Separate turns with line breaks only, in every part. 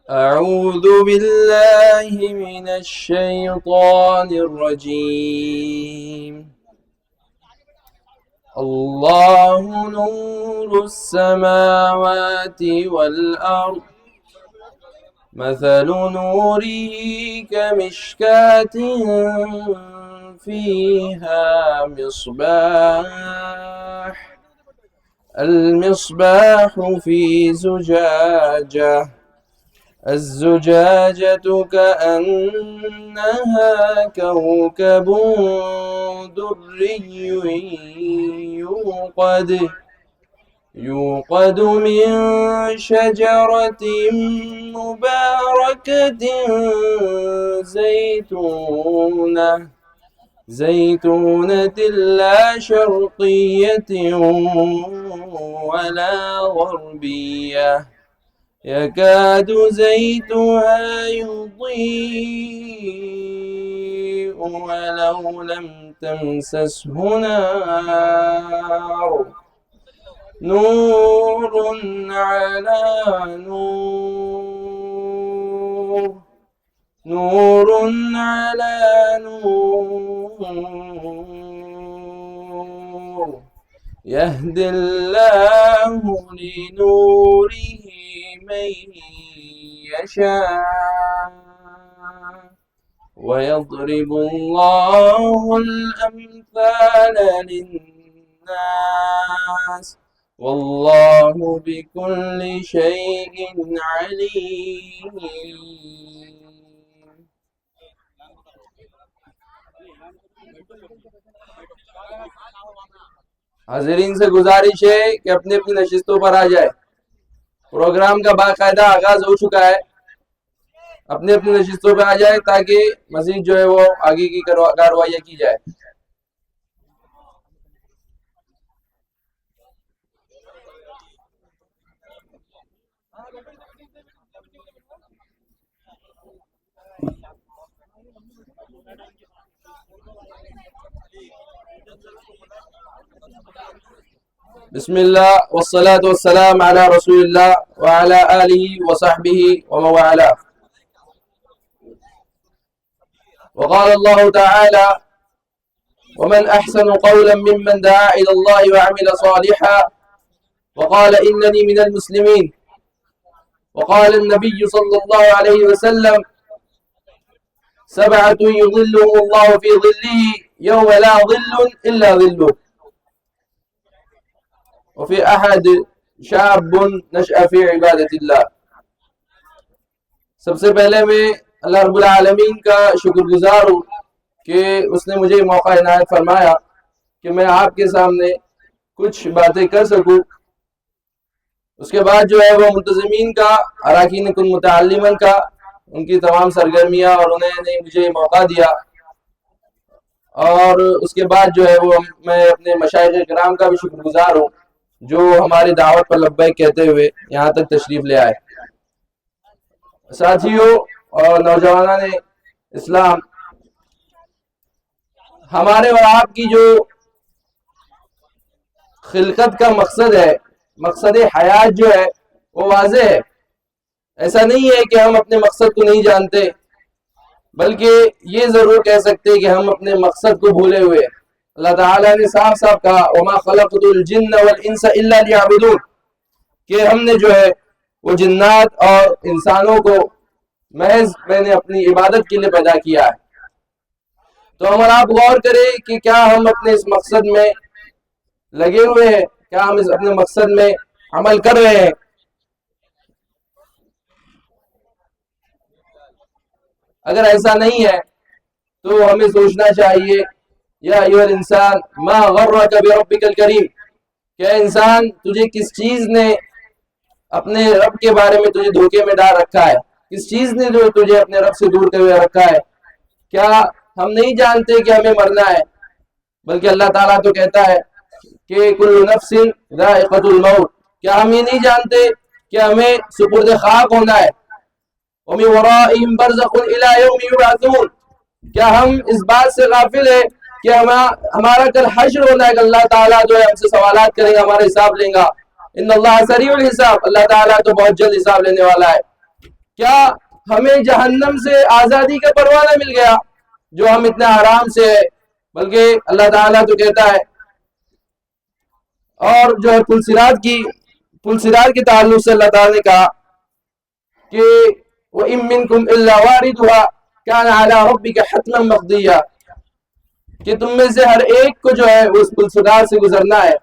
أعوذ بالله من الشيطان الرجيم. الله نور السماوات والأرض مثل نوره كمشكاة فيها مصباح المصباح في زجاجة الزجاجة كأنها كوكب دري يوقد من شجرة مباركة زيتونة لا شرقية ولا غربية يكاد زيتها يضيء ولو لم تمسسه نار نور على نور نور على نور يهدي الله لنوره من يشاء ويضرب الله الأمثال للناس والله بكل شيء عليم. حاضرین سے گزارش ہے کہ اپنی اپنی نشستوں پر آ جائے. پروگرام کا باقاعدہ آغاز ہو چکا ہے. اپنی اپنی نشستوں پہ آ جائے تاکہ مزید جو ہے وہ آگے کی کارروائیاں کی جائے. بسم اللہ والصلاة والسلام على رسول اللہ وعلى آلہ وصحبہ ومن والاه. وقال الله تعالى ومن أحسن قولا ممن دعا إلى الله وعمل صالحا وقال إنني من المسلمين. وقال النبي صلى الله عليه وسلم سبعة يظلهم الله في ظله يوم لا ظل إلا ظله وفي أحد شاب نشأ في عبادة الله. سب سے پہلے میں اللہ رب العالمین کا شکر گزار ہوں کہ اس نے مجھے موقع عنایت فرمایا کہ میں آپ کے سامنے کچھ باتیں کر سکوں. اس کے بعد جو ہے وہ منتظمین کا، اراکین کن متعلمین کا، ان کی تمام سرگرمیاں اور انہیں نے مجھے موقع دیا. اور اس کے بعد جو ہے وہ میں اپنے مشائخ کرام کا بھی شکر گزار ہوں جو ہماری دعوت پر لبیک کہتے ہوئے یہاں تک تشریف لے آئے. ساتھیوں اور نوجوانان اسلام، ہمارے اور آپ کی جو خلقت کا مقصد ہے، مقصد حیات جو ہے وہ واضح ہے. ایسا نہیں ہے کہ ہم اپنے مقصد کو نہیں جانتے، بلکہ یہ ضرور کہہ سکتے کہ ہم اپنے مقصد کو بھولے ہوئے. اللہ تعالیٰ نے صاف صاف کہا وَمَا خَلَقْتُ الْجِنَّ وَالْإِنسَ إِلَّا لِيَعْبُدُونَ، کہ ہم نے جو ہے وہ جنات اور انسانوں کو محض میں نے اپنی عبادت کے لیے پیدا کیا ہے. تو ہم اور آپ غور کریں کہ کیا ہم اپنے اس مقصد میں لگے ہوئے ہیں، کیا ہم اس اپنے مقصد میں عمل کر رہے ہیں. اگر ایسا نہیں ہے تو ہمیں سوچنا چاہیے یا ایھا الانسان ما غرک بربک الکریم، کہ انسان تجھے کس چیز نے اپنے رب کے بارے میں تجھے دھوکے میں ڈال رکھا ہے، کس چیز نے جو تجھے اپنے رب سے دور ہوئے رکھا ہے. کیا ہم نہیں جانتے کہ ہمیں مرنا ہے؟ بلکہ اللہ تعالیٰ تو کہتا ہے کہ کل نفس ذائقۃ الموت. کیا ہم یہ نہیں جانتے کہ ہمیں سپرد خاک ہونا ہے؟ وَمِن وَرَائِهِمْ بَرْزَخٌ إِلَى يَوْمِ يُبْعَثُونَ. کیا ہم اس بات سے غافل ہیں کہ ہمارا کل حشر ہونا ہے کہ اللہ تعالیٰ جو ہے ہم سے سوالات کرے گا، ہمارا حساب لیں گا. ان اللہ سریع الحساب، اللہ تعالیٰ تو بہت جلد حساب لینے والا ہے. کیا ہمیں جہنم سے آزادی کا پروانہ مل گیا جو ہم اتنے آرام سے ہے؟ بلکہ اللہ تعالیٰ تو کہتا ہے، اور جو ہے پلسرات کے تعلق سے اللہ تعالیٰ نے کہا کہ وَإِن مِّنكُمْ إِلَّا وَارِدُهَا كَانَ عَلَىٰ رَبِّكَ حَتْمًا مَقْضِيًّا، کہ تم میں سے ہر ایک کو جو ہے اس پلسرات سے گزرنا ہے،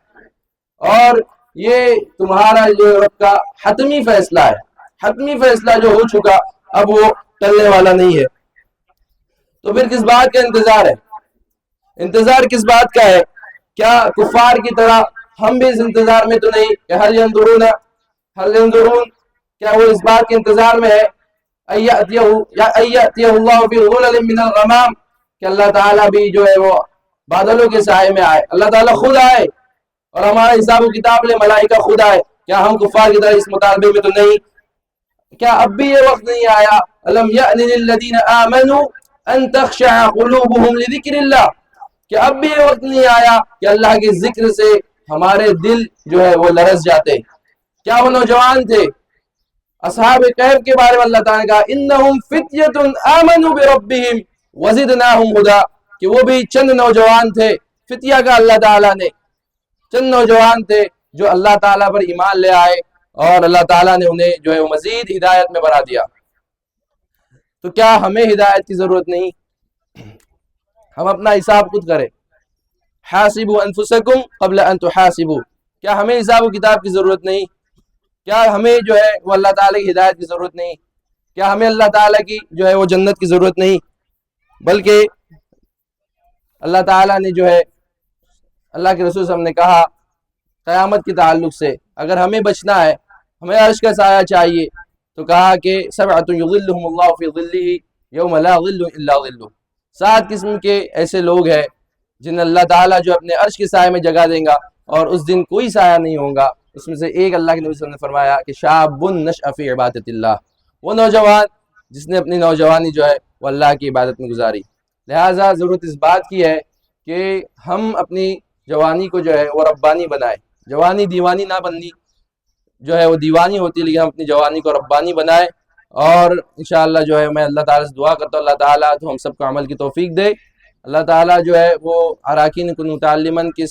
اور یہ تمہارا جو رب کا حتمی فیصلہ ہے، حتمی فیصلہ جو ہو چکا اب وہ ٹلنے والا نہیں ہے. تو پھر کس بات کا انتظار ہے؟ انتظار کس بات کا ہے؟ کیا کفار کی طرح ہم بھی اس انتظار میں تو نہیں کہ حل ينظرون، کیا وہ اس بات کے انتظار میں ہے ایَّأْتِيَهُ اللَّهُ فِي غُلَلٍ مِّنَ الْغَمَامِ کہ اللہ تعالیٰ بھی جو ہے وہ بادلوں کے سائے میں آئے، اللہ تعالیٰ خود آئے اور ہمارا حساب و کتاب لے، ملائکہ خود آئے. کیا ہم کفار کی طرح اس مطالبے میں تو نہیں؟ کیا اب بھی یہ وقت نہیں آیا أَلَمْ يَأْنِ لِلَّذِينَ آمَنُوا أَن تَخْشَعَ قُلُوبُهُمْ لِذِكْرِ اللَّهِ، کہ اب بھی یہ وقت نہیں آیا کہ اللہ کے ذکر سے ہمارے دل جو ہے وہ لرز جاتے. کیا وہ نوجوان تھے؟ اصحاب کہف کے بارے میں اللہ تعالیٰ نے کہا انہم فتیۃ آمنوا بربہم وزدناہم ہدی، کہ وہ بھی چند نوجوان تھے. فتیہ کا اللہ تعالیٰ نے چند نوجوان تھے جو اللہ تعالیٰ پر ایمان لے آئے اور اللہ تعالیٰ نے انہیں جو ہے مزید ہدایت میں بنا دیا. تو کیا ہمیں ہدایت کی ضرورت نہیں؟ ہم اپنا حساب خود کریں. حاسبوا انفسکم قبل ان تحاسبوا، کیا ہمیں حساب و کتاب کی ضرورت نہیں؟ کیا ہمیں جو ہے وہ اللہ تعالیٰ کی ہدایت کی ضرورت نہیں؟ کیا ہمیں اللہ تعالیٰ کی جو ہے وہ جنت کی ضرورت نہیں؟ بلکہ اللہ تعالیٰ نے جو ہے اللہ کے رسول صلی اللہ علیہ وسلم نے کہا قیامت کے تعلق سے اگر ہمیں بچنا ہے، ہمیں عرش کا سایہ چاہیے، تو کہا کہ سبعۃ یظلھم اللہ فی ظلہ یوم لا ظل الا ظلہ، 7 قسم کے ایسے لوگ ہیں جن اللہ تعالیٰ جو اپنے عرش کے سائے میں جگہ دیں گا اور اس دن کوئی سایہ نہیں ہوگا. اس میں سے ایک اللہ کے نبی صلی اللہ علیہ وسلم نے فرمایا کہ شاب نشأ فی عبادت اللہ، وہ نوجوان جس نے اپنی نوجوانی جو ہے وہ اللہ کی عبادت میں گزاری. لہٰذا ضرورت اس بات کی ہے کہ ہم اپنی جوانی کو جو ہے وہ ربانی بنائیں. جوانی دیوانی نہ بننی، جو ہے وہ دیوانی ہوتی ہے، لیکن ہم اپنی جوانی کو ربانی بنائیں. اور انشاءاللہ جو ہے میں اللہ تعالیٰ سے دعا کرتا ہوں اللہ تعالیٰ تو ہم سب کو عمل کی توفیق دے. اللہ تعالیٰ جو ہے وہ اراکین کو متعلمن کی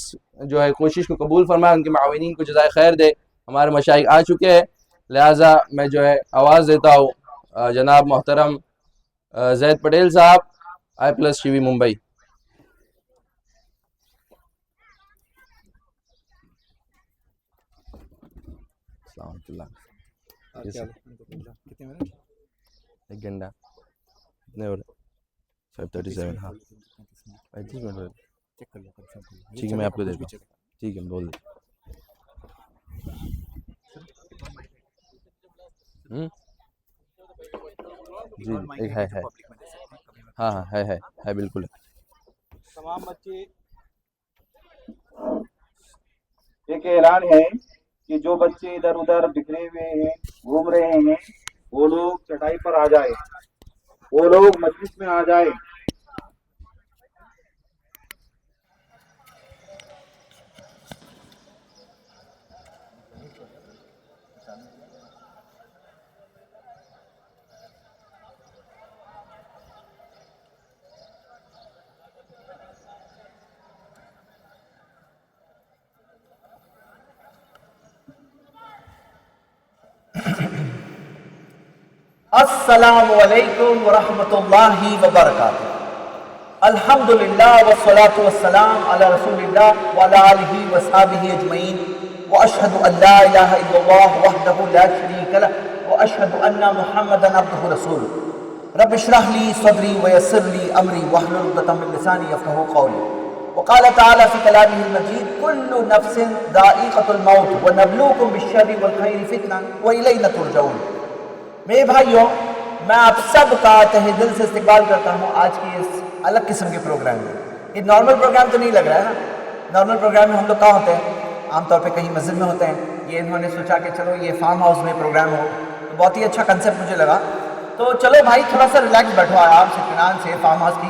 جو ہے کوشش کو قبول فرمائے، ان کے معاونین کو جزائے خیر دے. ہمارے مشائخ آ چکے ہیں، لہٰذا میں جو ہے آواز دیتا ہوں جناب محترم زید پٹیل صاحب، I+ ٹی وی ممبئی. السلام علیکم. ایک گھنٹہ کتنے ہو رہے؟ 5:37. ہاں 35 منٹ ہو رہے. ٹھیک ہے میں آپ کو دیتا ہوں. ٹھیک ہے بول دیں. جی ایک ہے ہاں ہاں ہے بالکل.
تمام بچے ایک اعلان ہے کہ جو بچے ادھر ادھر بکھرے ہوئے ہیں، گھوم رہے ہیں، وہ لوگ چٹائی پر آ جائے، وہ لوگ مجلس میں آ جائے.
السلام علیکم ورحمۃ اللہ وبرکاتہ. الحمدللہ والصلاة والسلام علی رسول اللہ وعلی آلہ وصحبہ اجمعین، واشہد ان لا الہ الا اللہ وحدہ لا شریک لہ واشہد ان محمدا عبدہ رسولہ. رب اشرح لی صدری ویسر لی امری واحلل عقدۃ من لسانی یفقہوا قولی. وقال تعالی فی کلامہ المجید کل نفس ذائقۃ الموت ونبلوکم بالشر والخیر فتنہ والینا ترجعون. میرے بھائیوں، میں آپ سب کا تہ دل سے استقبال کرتا ہوں آج کی اس الگ قسم کے پروگرام میں. یہ نارمل پروگرام تو نہیں لگ رہا ہے نا. نارمل پروگرام میں ہم لوگ کہاں ہوتے ہیں؟ عام طور پہ کہیں مسجد میں ہوتے ہیں. یہ انہوں نے سوچا کہ چلو یہ فارم ہاؤس میں پروگرام ہو، تو بہت ہی اچھا کنسیپٹ مجھے لگا. تو چلو بھائی تھوڑا سا ریلیکس بیٹھو آرام سے اطمینان سے. فارم ہاؤس کی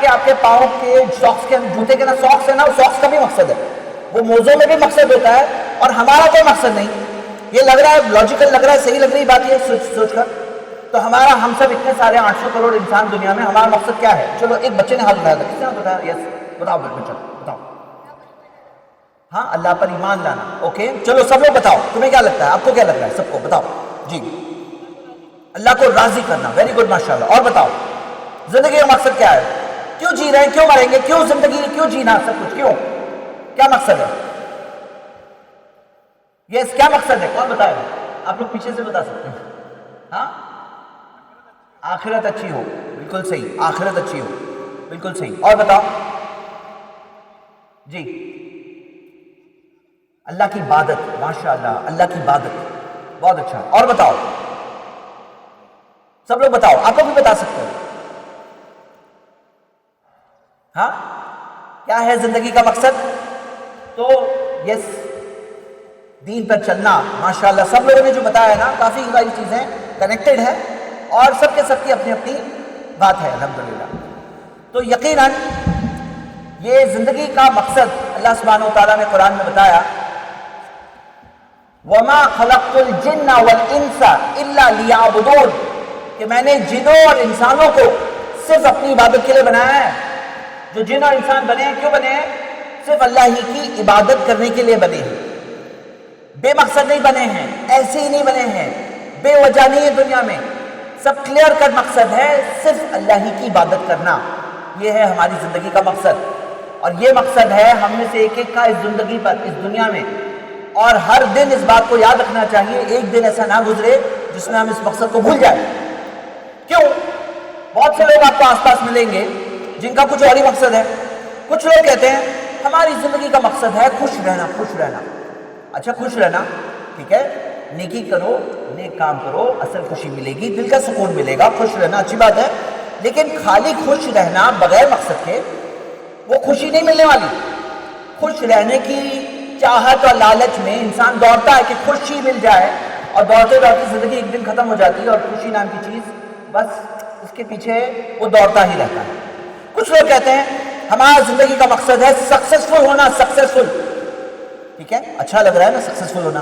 کہ آپ کے پاؤں کے ساکس کے جوتے کے نا ساکس ہے نا، ساکس کا بھی مقصد ہے، وہ موزوں میں بھی مقصد ہوتا ہے، اور ہمارا کوئی مقصد نہیں. یہ لگ رہا ہے لاجیکل، لگ رہا ہے صحیح لگ رہی بات یہ سوچ کر. تو ہمارا، ہم سب اتنے سارے 800 کروڑ انسان دنیا میں، ہمارا مقصد کیا ہے؟ چلو ایک بچے نے ہاتھ اٹھایا تھا، کس نے ہاتھ اٹھایا؟ یس، بتاؤ بچہ بتاؤ. ہاں، اللہ پر ایمان لانا. اوکے چلو سب لوگ بتاؤ، تمہیں کیا لگتا ہے؟ آپ کو کیا لگ رہا ہے؟ سب کو بتاؤ جی. اللہ کو راضی کرنا، ویری گڈ، ماشاءاللہ. اور بتاؤ زندگی کا مقصد کیا ہے؟ کیوں جی رہے ہیں؟ کیوں مریں گے؟ کیوں زندگی، کیوں جینا سب کچھ؟ کیوں؟ کیا مقصد ہے؟ یس، کیا مقصد ہے؟ کون بتائے؟ آپ لوگ پیچھے سے بتا سکتے ہیں. ہاں، آخرت اچھی ہو، بالکل صحیح، آخرت اچھی ہو، بالکل صحیح. اور بتاؤ جی. اللہ کی عبادت، ماشاءاللہ، اللہ کی عبادت، بہت اچھا. اور بتاؤ سب لوگ بتاؤ، آپ لوگ بھی بتا سکتے ہو. ہاں، کیا ہے زندگی کا مقصد؟ تو یس، دین پر چلنا. ماشاءاللہ سب لوگوں نے جو بتایا ہے نا، کافی ساری چیزیں کنیکٹڈ ہے، اور سب کے سب کی اپنی اپنی بات ہے الحمدللہ. تو یقیناً یہ زندگی کا مقصد اللہ سبحانہ و تعالیٰ نے قرآن میں بتایا، وَمَا خَلَقْتُ الْجِنَّ وَالْإِنسَ إِلَّا لِيَعْبُدُونَ، کہ میں نے جنوں اور انسانوں کو صرف اپنی عبادت کے لیے بنایا ہے. جو جن اور انسان بنے ہیں، کیوں بنے ہیں؟ صرف اللہ ہی کی عبادت کرنے کے لیے بنے ہیں. بے مقصد نہیں بنے ہیں، ایسے ہی نہیں بنے ہیں، بے وجہ نہیں ہے دنیا میں. سب کلیئر کٹ مقصد ہے، صرف اللہ ہی کی عبادت کرنا. یہ ہے ہماری زندگی کا مقصد، اور یہ مقصد ہے ہم میں سے ایک ایک کا اس زندگی پر، اس دنیا میں. اور ہر دن اس بات کو یاد رکھنا چاہیے، ایک دن ایسا نہ گزرے جس میں ہم اس مقصد کو بھول جائیں. کیوں؟ بہت سے لوگ آپ کو آس پاس ملیں گے جن کا کچھ اور ہی مقصد ہے. کچھ لوگ کہتے ہیں ہماری زندگی کا مقصد ہے خوش رہنا، خوش رہنا. اچھا، خوش رہنا ٹھیک ہے، نیکی کرو، نیک کام کرو، اصل خوشی ملے گی، دل کا سکون ملے گا. خوش رہنا اچھی بات ہے، لیکن خالی خوش رہنا بغیر مقصد کے، وہ خوشی نہیں ملنے والی. خوش رہنے کی چاہت اور لالچ میں انسان دوڑتا ہے کہ خوشی مل جائے، اور دوڑتے دوڑتے زندگی ایک دن ختم ہو جاتی ہے، اور خوشی نام کی چیز بس اس کے پیچھے وہ دوڑتا ہی رہتا ہے. کچھ لوگ کہتے ہیں ہمارا زندگی کا مقصد ہے سکسیسفل ہونا. سکسیسفل ٹھیک ہے، اچھا لگ رہا ہے نا سکسیسفل ہونا،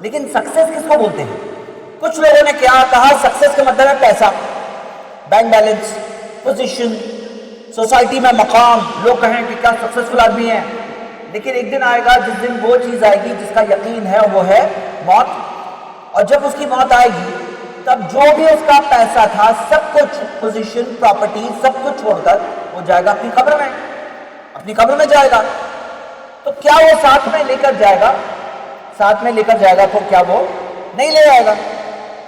لیکن سکسیس کس کو بولتے ہیں؟ کچھ لوگوں نے کیا کہا، سکسیس کا مطلب ہے پیسہ، بینک بیلنس، پوزیشن، سوسائٹی میں مقام. لوگ کہیں کہ کیا سکسیسفل آدمی ہے. لیکن ایک دن آئے گا جس دن وہ چیز آئے گی جس کا یقین ہے، وہ ہے موت. اور جب اس کی موت آئے گی، تب جو بھی اس کا پیسہ تھا، سب کچھ، پوزیشن، پراپرٹی، سب کچھ چھوڑ کر وہ جائے گا اپنی قبر میں، اپنی قبر میں جائے گا. تو کیا وہ ساتھ میں لے کر جائے گا؟ ساتھ میں لے کر جائے گا تو کیا وہ نہیں لے آئے گا؟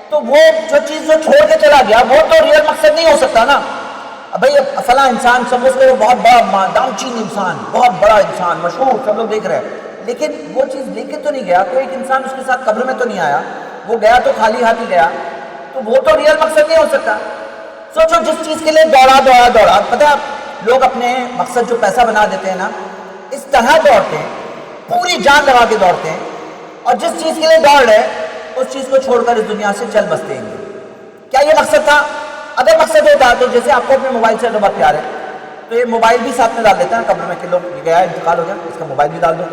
تو وہ جو چیز جو چھوڑ کے چلا گیا، وہ تو ریئل مقصد نہیں ہو سکتا نا. اب بھائی فلاں انسان سمجھ کے وہ بہت بڑا دامچین انسان، بہت بڑا انسان، مشہور، سب لوگ دیکھ رہے ہیں، لیکن وہ چیز لے کے تو نہیں گیا. کوئی ایک انسان اس کے ساتھ قبر میں تو نہیں آیا، وہ گیا تو خالی ہاتھ ہی گیا. تو وہ تو ریئل مقصد نہیں ہو سکتا. سوچو جس چیز کے لیے دوڑا دوڑا دوڑا، پتہ ہے لوگ اپنے مقصد جو پیسہ بنا دیتے ہیں نا، اس طرح دوڑتے ہیں، پوری جان لگا کے دوڑتے ہیں، اور جس چیز کے لیے دوڑ رہے اس چیز کو چھوڑ کر اس دنیا سے چل بستے ہیں. کیا یہ مقصد تھا؟ اگر مقصد ہوتا تو جیسے آپ کو اپنے موبائل سے بہت پیار ہے، تو یہ موبائل بھی ساتھ میں ڈال دیتا ہے قبر میں کہ لوگ یہ گیا انتقال ہو گیا، اس کا موبائل بھی ڈال دو،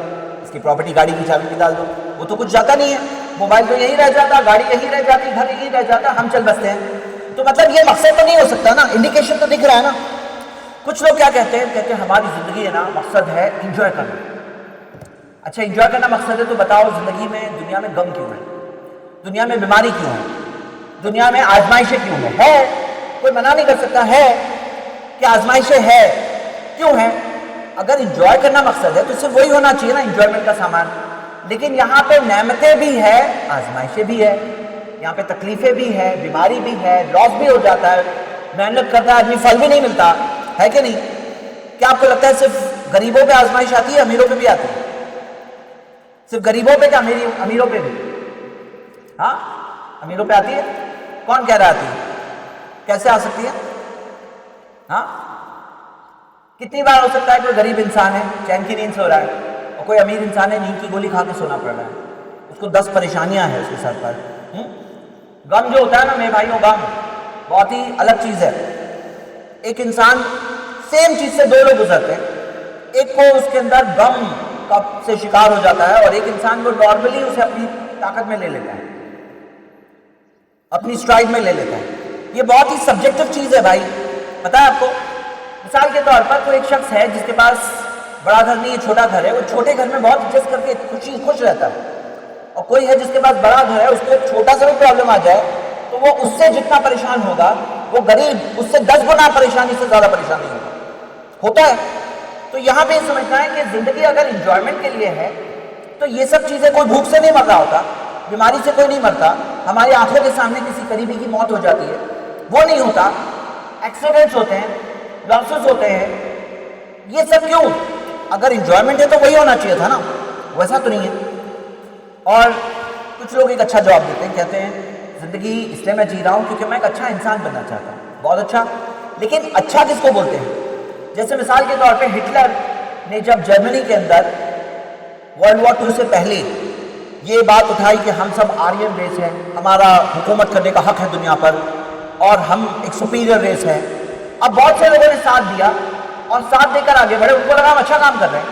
اس کی پراپرٹی گاڑی کی چابی بھی ڈال دو. وہ تو کچھ جاتا نہیں ہے، موبائل تو یہی رہ جاتا، گاڑی یہی رہ جاتی، گھر یہی رہ جاتا، ہم چل بستے ہیں. تو مطلب یہ مقصد تو نہیں ہو سکتا نا، انڈیکیشن تو دکھ رہا ہے نا. کچھ لوگ کیا کہتے ہیں؟ کہتے ہیں ہماری زندگی ہے نا، مقصد ہے انجوائے کرنا. اچھا، انجوائے کرنا مقصد ہے تو بتاؤ زندگی میں، دنیا میں غم کیوں ہے؟ دنیا میں بیماری کیوں ہے؟ دنیا میں آزمائشیں کیوں ہیں؟ ہے، کوئی منع نہیں کر سکتا ہے کہ آزمائشیں ہے. کیوں ہیں؟ اگر انجوائے کرنا مقصد ہے تو صرف وہی ہونا چاہیے نا، انجوائمنٹ کا سامان. لیکن یہاں پہ نعمتیں بھی ہے، آزمائشیں بھی ہے، یہاں پہ تکلیفیں بھی ہے، بیماری بھی ہے، لاس بھی ہو جاتا ہے، محنت کرتا ہے آدمی، پھل بھی نہیں ملتا ہے کہ نہیں؟ کیا آپ کو لگتا ہے صرف غریبوں پہ آزمائش آتی ہے، امیروں پہ بھی آتی ہے؟ صرف غریبوں پہ کیا امیروں پہ بھی؟ ہاں، امیروں پہ آتی ہے. کون کہہ رہا آتی ہے؟ کیسے آ سکتی ہے؟ ہاں، کتنی بار ہو سکتا ہے کوئی غریب انسان ہے چین کی نیند سو رہا ہے، اور کوئی امیر انسان ہے نیند کی گولی کھا کے سونا پڑ رہا ہے، اس کو 10 پریشانیاں ہیں اس کے سر پر. غم جو ہوتا ہے نا میرے بھائیوں، غم بہت ہی الگ چیز ہے. ایک انسان سیم چیز سے دو لوگ گزرتے ہیں, ایک کو اس کے اندر غم سے شکار ہو جاتا ہے اور ایک انسان کو نارملی اسے اپنی طاقت میں لے لیتا ہے, اپنی اسٹرائڈ میں لے لیتا ہے. یہ بہت ہی سبجیکٹو چیز ہے بھائی. پتہ ہے آپ کو, مثال کے طور پر کوئی ایک شخص ہے جس کے پاس بڑا گھر نہیں ہے, چھوٹا گھر ہے, وہ چھوٹے گھر میں بہت ایڈجسٹ کر کے خوش رہتا ہے. اور کوئی ہے جس کے پاس بڑا گھر ہے, اس کو چھوٹا سا بھی پرابلم آ جائے تو وہ اس سے جتنا پریشان ہوگا, وہ غریب اس سے 10 گنا پریشانی سے زیادہ پریشانی ہوتا ہے. تو یہاں پہ یہ سمجھنا ہے کہ زندگی اگر انجوائمنٹ کے لیے ہے تو یہ سب چیزیں, کوئی بھوک سے نہیں مر رہا ہوتا, بیماری سے کوئی نہیں مرتا, ہماری آنکھوں کے سامنے کسی قریبی کی موت ہو جاتی ہے, وہ نہیں ہوتا, ایکسیڈنٹس ہوتے ہیں, لاسز ہوتے ہیں. یہ سب کیوں؟ اگر انجوائمنٹ ہے تو وہی ہونا چاہیے تھا نا, ویسا تو نہیں ہے. اور کچھ لوگ ایک اچھا جواب دیتے ہیں, کہتے ہیں زندگی اس لیے میں جی رہا ہوں کیونکہ میں ایک اچھا انسان بننا چاہتا ہوں. بہت اچھا, لیکن اچھا کس کو بولتے ہیں؟ جیسے مثال کے طور پہ ہٹلر نے جب جرمنی کے اندر ورلڈ وار 2 سے پہلے یہ بات اٹھائی کہ ہم سب آرین ریس ہیں, ہمارا حکومت کرنے کا حق ہے دنیا پر, اور ہم ایک سپیریئر ریس ہیں. اب بہت سے لوگوں نے ساتھ دیا اور ساتھ دے کر آگے بڑھے, ان کو لگا ہم اچھا کام کر رہے ہیں.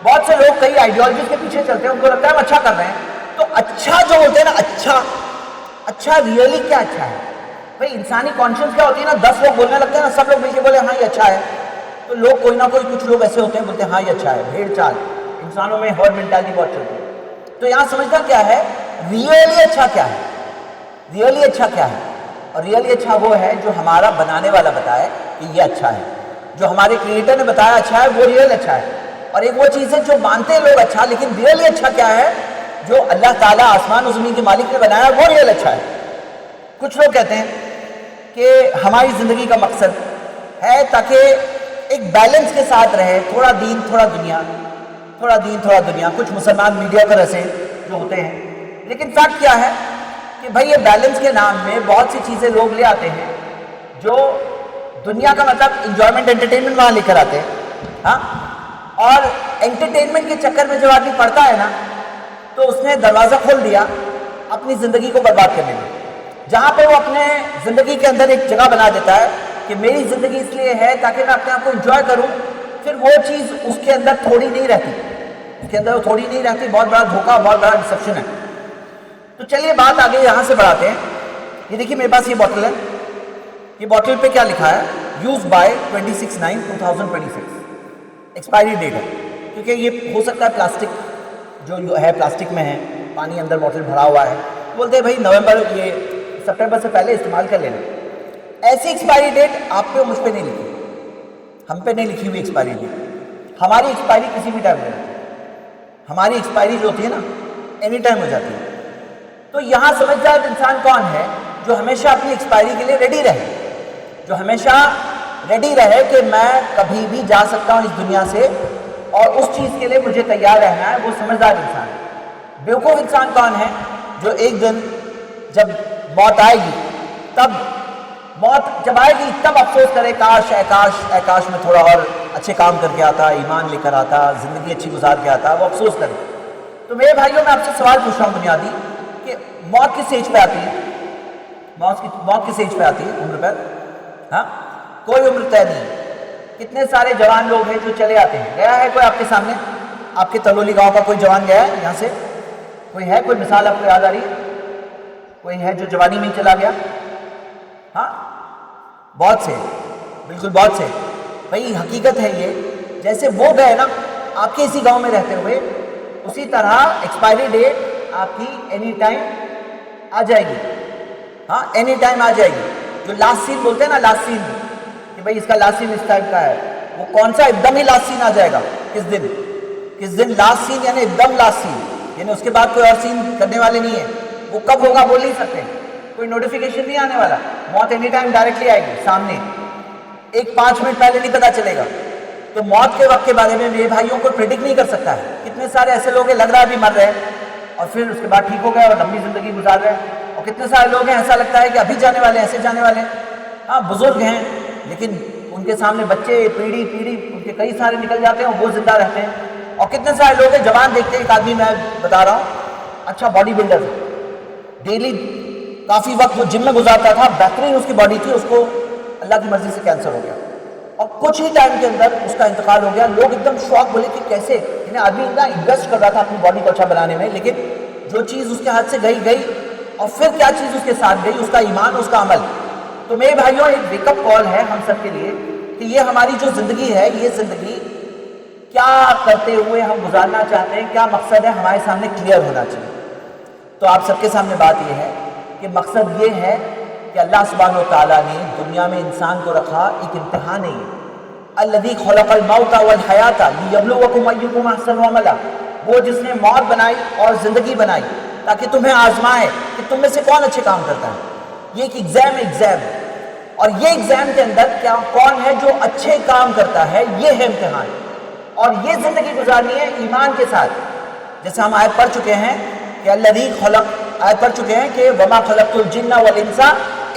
بہت سے لوگ کئی آئیڈیالوجیز کے پیچھے چلتے ہیں, ان کو لگتا ہے ہم اچھا کر رہے ہیں. تو اچھا جو ہوتے ہیں نا, اچھا ریئلی کیا اچھا ہے بھائی؟ انسانی کانشنس کیا ہوتی ہے نا, 10 لوگ بولنے لگتے ہیں نا, سب لوگ مل کے بولے ہاں یہ اچھا ہے, تو لوگ کوئی نہ کوئی, کچھ لوگ ایسے ہوتے ہیں بولتے ہیں ہاں یہ اچھا ہے. بھیڑ چال, انسانوں میں ہرڈ مینٹالٹی بہت چلتی ہے. تو یہاں سمجھنا کیا ہے, ریئلی اچھا کیا ہے, ریئلی اچھا کیا ہے. اور ریئلی اچھا وہ ہے جو ہمارا بنانے والا بتائے کہ یہ اچھا ہے, جو ہمارے کریٹر نے بتایا اچھا ہے, وہ ریئل اچھا ہے. اور ایک وہ چیز ہے جو مانتے ہیں لوگ اچھا, لیکن ریئلی اچھا کیا ہے, جو اللہ تعالیٰ آسمان و زمین کے مالک نے بنایا, وہ ریئل اچھا ہے. کچھ لوگ کہتے ہیں کہ ہماری زندگی کا مقصد ہے تاکہ ایک بیلنس کے ساتھ رہے, تھوڑا دین تھوڑا دنیا, تھوڑا دین تھوڑا دنیا. کچھ مسلمان میڈیا پر ایسے جو ہوتے ہیں, لیکن فیکٹ کیا ہے کہ بھائی یہ بیلنس کے نام میں بہت سی چیزیں لوگ لے آتے ہیں جو دنیا کا مطلب انجوائمنٹ, انٹرٹینمنٹ وہاں لے کر آتے ہیں. ہاں, اور انٹرٹینمنٹ کے چکر میں جب آدمی پڑتا ہے نا, تو اس نے دروازہ کھول دیا اپنی زندگی کو برباد کرنے میں. جہاں پہ وہ اپنے زندگی کے اندر ایک جگہ بنا دیتا ہے کہ میری زندگی اس لیے ہے تاکہ میں اپنے آپ کو انجوائے کروں, پھر وہ چیز اس کے اندر تھوڑی نہیں رہتی, اس کے اندر وہ تھوڑی نہیں رہتی. بہت بڑا دھوکہ, بہت بڑا ڈسپشن ہے. تو چلیے بات آگے یہاں سے بڑھاتے ہیں. یہ دیکھیے میرے پاس یہ بوتل ہے, یہ بوتل پہ کیا لکھا ہے, یوز بائی 26/9/2026, ایکسپائری ڈیٹ ہے. کیونکہ یہ ہو سکتا ہے پلاسٹک جو ہے پلاسٹک میں ہے, پانی اندر بوتل بھرا ہوا ہے, بولتے ہیں بھائی نومبر یہ سپٹمبر سے پہلے استعمال کر لینا. ایسی ایکسپائری ڈیٹ آپ پہ مجھ پہ نہیں لکھی, ہم پہ نہیں لکھی ہوئی ایکسپائری ڈیٹ. ہماری ایکسپائری کسی بھی ٹائم ہو جاتی ہے, ہماری ایکسپائری جو ہوتی ہے نا اینی ٹائم ہو جاتی ہے. تو یہاں سمجھدار انسان کون ہے جو ہمیشہ اپنی ایکسپائری کے لیے ریڈی رہے, جو ہمیشہ ریڈی رہے کہ میں کبھی بھی جا سکتا ہوں اس دنیا سے, اور اس چیز کے لیے مجھے تیار رہنا ہے. وہ سمجھدار انسان ہے. بیوقوف انسان کون ہے جو ایک دن جب موت آئے گی, تب موت جب آئے گی تب افسوس کرے کاش اے کاش میں تھوڑا اور اچھے کام کر کے آتا, ایمان لے کر آتا, زندگی اچھی گزار کے آتا, وہ افسوس کرے. تو میرے بھائیوں میں آپ سے سوال پوچھ رہا ہوں بنیادی کہ موت کس ایج پہ آتی ہے, موت کس ایج پہ آتی ہے, عمر پر؟ ہاں, کوئی عمر طے نہیں. کتنے سارے جوان لوگ ہیں جو چلے آتے ہیں. گیا ہے کوئی آپ کے سامنے, آپ کے تلولی گاؤں کا کوئی جوان گیا ہے یہاں سے؟ کوئی ہے, کوئی مثال آپ کو یاد آ رہی ہے؟ کوئی ہے جو جوانی میں ہی چلا گیا؟ ہاں, بہت سے, بالکل بہت سے. بھائی حقیقت ہے یہ, جیسے وہ گئے نا آپ کے اسی گاؤں میں رہتے ہوئے, اسی طرح ایکسپائری ڈیٹ آپ کی اینی ٹائم آ جائے گی. ہاں, اینی ٹائم آ جائے گی. جو لاسٹ سین بولتے ہیں نا, لاسٹ سین, کہ بھائی اس کا لاسٹ سین اس ٹائپ کا ہے, وہ کون سا ایک دم ہی لاسٹ سین آ جائے گا. کس دن لاسٹ سین, یعنی ایک دم لاسٹ سین, یعنی اس کے بعد کوئی اور سین کرنے والے نہیں ہیں. وہ کب ہوگا بول نہیں سکتے, کوئی نوٹیفیکیشن نہیں آنے والا. موت اینی ٹائم ڈائریکٹلی آئے گی سامنے, ایک 5 منٹ پہلے نہیں پتا چلے گا. تو موت کے وقت کے بارے میں میرے بھائیوں کو پریڈکٹ نہیں کر سکتا ہے. کتنے سارے ایسے لوگ ہیں لگ رہا ہے ابھی مر رہے ہیں اور پھر اس کے بعد ٹھیک ہو گئے اور لمبی زندگی گزار رہے ہیں. اور کتنے سارے لوگ ہیں ایسا لگتا ہے کہ ابھی جانے والے ہیں, ایسے جانے والے ہیں. ہاں, بزرگ ہیں لیکن ان کے سامنے بچے پیڑھی ان کے کئی سارے نکل جاتے ہیں اور وہ زندہ رہتے ہیں. اور کتنے سارے لوگ ہیں جوان دیکھتے ہیں, ایک آدمی میں بتا رہا ہوں اچھا باڈی بلڈر, ڈیلی کافی وقت وہ جم میں گزارتا تھا, بہترین اس کی باڈی تھی, اس کو اللہ کی مرضی سے کینسر ہو گیا. اور کچھ ہی ٹائم کے اندر اس کا انتقال ہو گیا. لوگ ایک دم شوق، بولے کہ کیسے، یعنی آدمی اتنا انویسٹ کر رہا تھا اپنی باڈی کو اچھا بنانے میں، لیکن جو چیز اس کے ہاتھ سے گئی اور پھر کیا چیز اس کے ساتھ گئی، اس کا ایمان، اس کا عمل. تو میرے بھائیوں ایک ویک اپ کال ہے ہم سب کے لیے کہ یہ ہماری جو زندگی ہے، یہ زندگی کیا کرتے ہوئے ہم گزارنا چاہتے ہیں، کیا مقصد ہے، ہمارے سامنے کلیئر ہونا چاہیے. تو آپ سب کے سامنے بات یہ ہے کہ مقصد یہ ہے کہ اللہ سبحانہ و تعالیٰ نے دنیا میں انسان کو رکھا ایک امتحان ہے. الذی خلق الموت والحیات لیبلوکم ایکم احسن عملا، وہ جس نے موت بنائی اور زندگی بنائی تاکہ تمہیں آزمائے کہ تم میں سے کون اچھے کام کرتا ہے. یہ ایک ایگزام ہے، اور یہ ایگزام کے اندر کیا کون ہے جو اچھے کام کرتا ہے، یہ ہے امتحان. اور یہ زندگی گزارنی ہے ایمان کے ساتھ. جیسے ہم آیت پڑھ چکے ہیں کہ الذی خلق، آیت پڑھ چکے ہیں کہ وما خلقت الجن والانس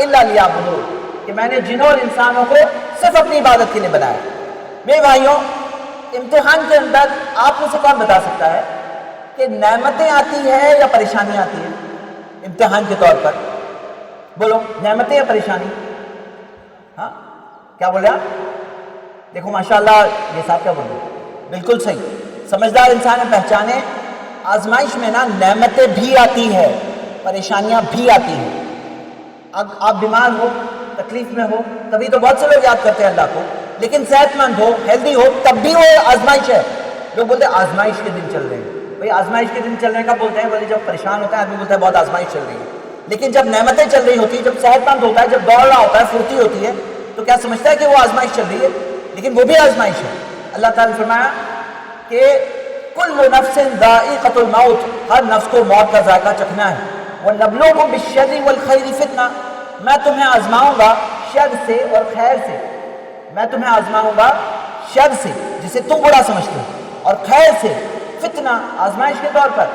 الا لیعبدون، کہ میں نے جنوں اور انسانوں کو صرف اپنی عبادت کے لیے بنایا. میرے بھائیوں امتحان کے اندر آپ میں سے کون بتا سکتا ہے کہ نعمتیں آتی ہیں یا پریشانیاں آتی ہیں امتحان کے طور پر؟ بولو، نعمتیں یا پریشانی؟ ہاں کیا بولے آپ؟ دیکھو ماشاءاللہ یہ صاحب کیا بول رہے ہیں، بالکل صحیح. سمجھدار انسان پہچانے آزمائش میں نا نعمتیں بھی آتی ہے، پریشانیاں بھی آتی ہیں. آپ بیمار ہو، تکلیف میں ہو، تبھی تو بہت سے لوگ یاد کرتے ہیں اللہ کو. لیکن صحت مند ہو، ہیلدی ہو، تب بھی وہ آزمائش ہے. لوگ بولتے ہیں آزمائش کے دن چل رہے ہیں. بھائی آزمائش کے دن چل رہے ہیں کب بولتے ہیں؟ بولے جب پریشان ہوتا ہے آدمی بولتا ہے بہت آزمائش چل رہی ہے. لیکن جب نعمتیں چل رہی ہوتی ہیں، جب صحت مند ہوتا ہے، جب دوڑ رہا ہوتا ہے، پھرتی ہوتی ہے، تو کیا سمجھتا ہے کہ وہ آزمائش چل رہی ہے؟ لیکن وہ بھی آزمائش ہے. اللہ تعالیٰ نے فرمایا کہ کل نفس ذائقۃ الموت، ہر نفس کو موت کا ذائقہ چکھنا ہے. وَنَبْلُوكُمْ بِالشَّرِّ وَالْخَيْرِ فِتْنَةً، میں تمہیں آزماؤں گا شر سے اور خیر سے. میں تمہیں آزماؤں گا شر سے جسے تم برا سمجھتے ہو، اور خیر سے فتنہ، آزمائش کے طور پر.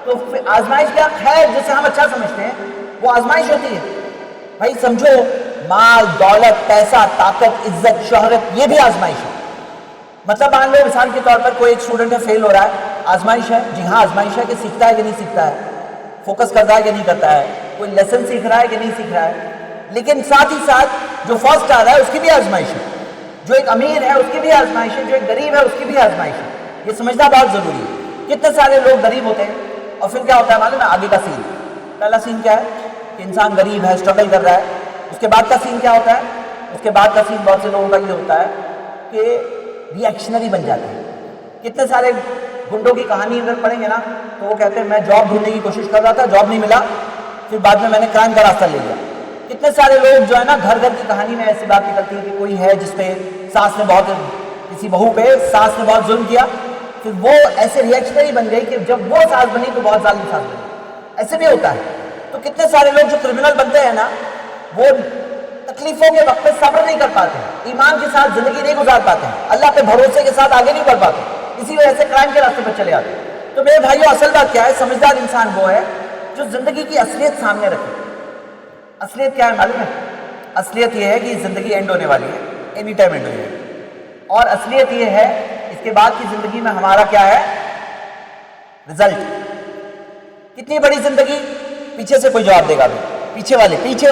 تو آزمائش کیا؟ خیر جسے ہم اچھا سمجھتے ہیں وہ آزمائش ہوتی ہے. بھائی سمجھو مال، دولت، پیسہ، طاقت، عزت، شہرت، یہ بھی آزمائش ہے. مطلب مان لو مثال کے طور پر کوئی ایک اسٹوڈنٹ ہے، فیل ہو رہا ہے، آزمائش ہے. جی ہاں آزمائش ہے کہ سیکھتا ہے کہ نہیں سیکھتا ہے، فوکس کرتا ہے کہ نہیں کرتا ہے، کوئی لیسن سیکھ رہا ہے کہ نہیں سیکھ رہا ہے. لیکن ساتھ ہی ساتھ جو فرسٹ آ رہا ہے اس کی بھی آزمائش ہے، جو ایک امیر ہے اس کی بھی آزمائش ہے، جو ایک غریب ہے اس کی بھی آزمائش ہے. یہ سمجھنا بہت ضروری ہے. کتنے سارے لوگ غریب ہوتے ہیں اور پھر کیا ہوتا ہے معلوم ہے؟ آگے کا سین، پہلا سین کیا ہے کہ انسان غریب ہے، اسٹرگل کر رہا ہے. اس کے بعد کا سین کیا ہوتا ہے؟ اس کے بعد کا سین بہت سے لوگوں کا یہ ہوتا ہے کہ ری ایکشنری بن جاتے ہیں. کتنے سارے گنڈوں کی کہانی اگر پڑھیں گے نا تو وہ کہتے ہیں میں جاب ڈھونڈنے کی کوشش کر رہا تھا، جاب نہیں ملا، پھر بعد میں نے کرائم کا راستہ لے لیا. کتنے سارے لوگ جو ہے نا گھر گھر کی کہانی میں ایسی بات نکلتی ہے کہ کوئی ہے جس پہ ساس نے بہت، کسی بہو پہ ساس نے بہت ظلم کیا، پھر وہ ایسے ری ایکشنری بن گئی کہ جب وہ ساس بنی تو بہت ظالم ساس بنی. ایسے بھی ہوتا ہے. تو کتنے سارے لوگ جو کرمنل بنتے ہیں نا وہ تکلیفوں کے وقت پہ صبر نہیں کر پاتے ہیں، ایمان کے ساتھ زندگی نہیں گزار پاتے ہیں، اللہ پہ بھروسے کے ساتھ آگے نہیں بڑھ پاتے، اسی وجہ سے کرائم کے راستے پر چلے آتے ہیں. تو میرے بھائیوں اصل بات کیا ہے؟ سمجھدار انسان وہ ہے جو زندگی کی اصلیت سامنے رکھے. اصلیت کیا ہے معلوم ہے؟ اصلیت یہ ہے کہ زندگی اینڈ ہونے والی ہے، اینی ٹائم اینڈ ہوئی ہے. اور اصلیت یہ ہے اس کے بعد کی زندگی میں ہمارا کیا ہے؟ رزلٹ. کتنی بڑی زندگی؟ پیچھے سے کوئی جواب دے گا بھی، پیچھے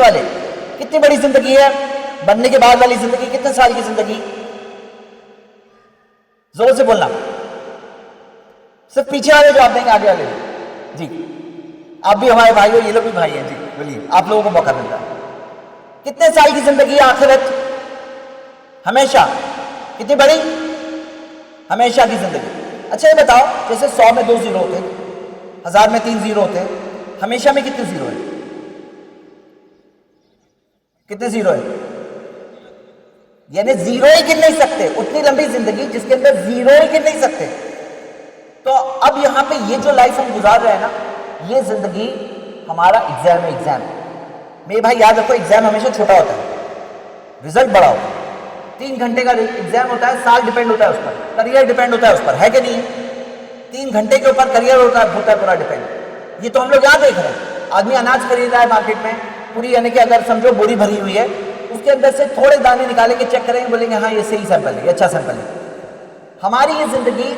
والے کتنی بڑی زندگی ہے؟ بننے کے بعد والی زندگی کتنے سال کی زندگی؟ زور سے بولنا، صرف پیچھے والے جواب دیں گے، آگے والے جی. آپ بھی ہمارے بھائی ہو، یہ لوگ بھی بھائی ہیں جی، بولیے آپ لوگوں کو موقع ملتا ہے. کتنے سال کی زندگی ہے آخرت؟ ہمیشہ. کتنی بڑی؟ ہمیشہ کی زندگی. اچھا یہ بتاؤ جیسے 100 میں 2 زیرو ہوتے ہیں، 1000 میں 3 زیرو ہوتے ہیں، ہمیشہ میں کتنے زیرو ہیں؟ کتنے زیرو ہیں؟ یعنی زیرو ہی گن نہیں سکتے. اتنی لمبی زندگی جس کے اندر زیرو ہی گن نہیں سکتے. تو اب یہاں پہ یہ جو لائف ہم گزار رہے ہیں نا، یہ زندگی ہمارا ایگزام ہے. ایگزام میرے بھائی یاد رکھو، ایگزام ہمیشہ چھوٹا ہوتا ہے، رزلٹ بڑا ہوتا ہے. 3 گھنٹے کا ایگزام ہوتا ہے، سال ڈیپینڈ ہوتا ہے اس پر، کریئر ڈیپینڈ ہوتا ہے اس پر، ہے کہ نہیں ہے؟ 3 گھنٹے کے اوپر کریئر ہوتا ہے پورا ڈیپینڈ. یہ تو ہم لوگ یہاں دیکھ رہے ہیں، آدمی اناج خرید رہا ہے مارکیٹ میں پوری، یعنی کہ اگر سمجھو بوری بھری ہوئی ہے، اس کے اندر سے تھوڑے دانے نکالیں گے، چیک کریں گے، بولیں گے ہاں یہ صحیح سیمپل ہے، یہ اچھا سیمپل ہے. ہماری یہ زندگی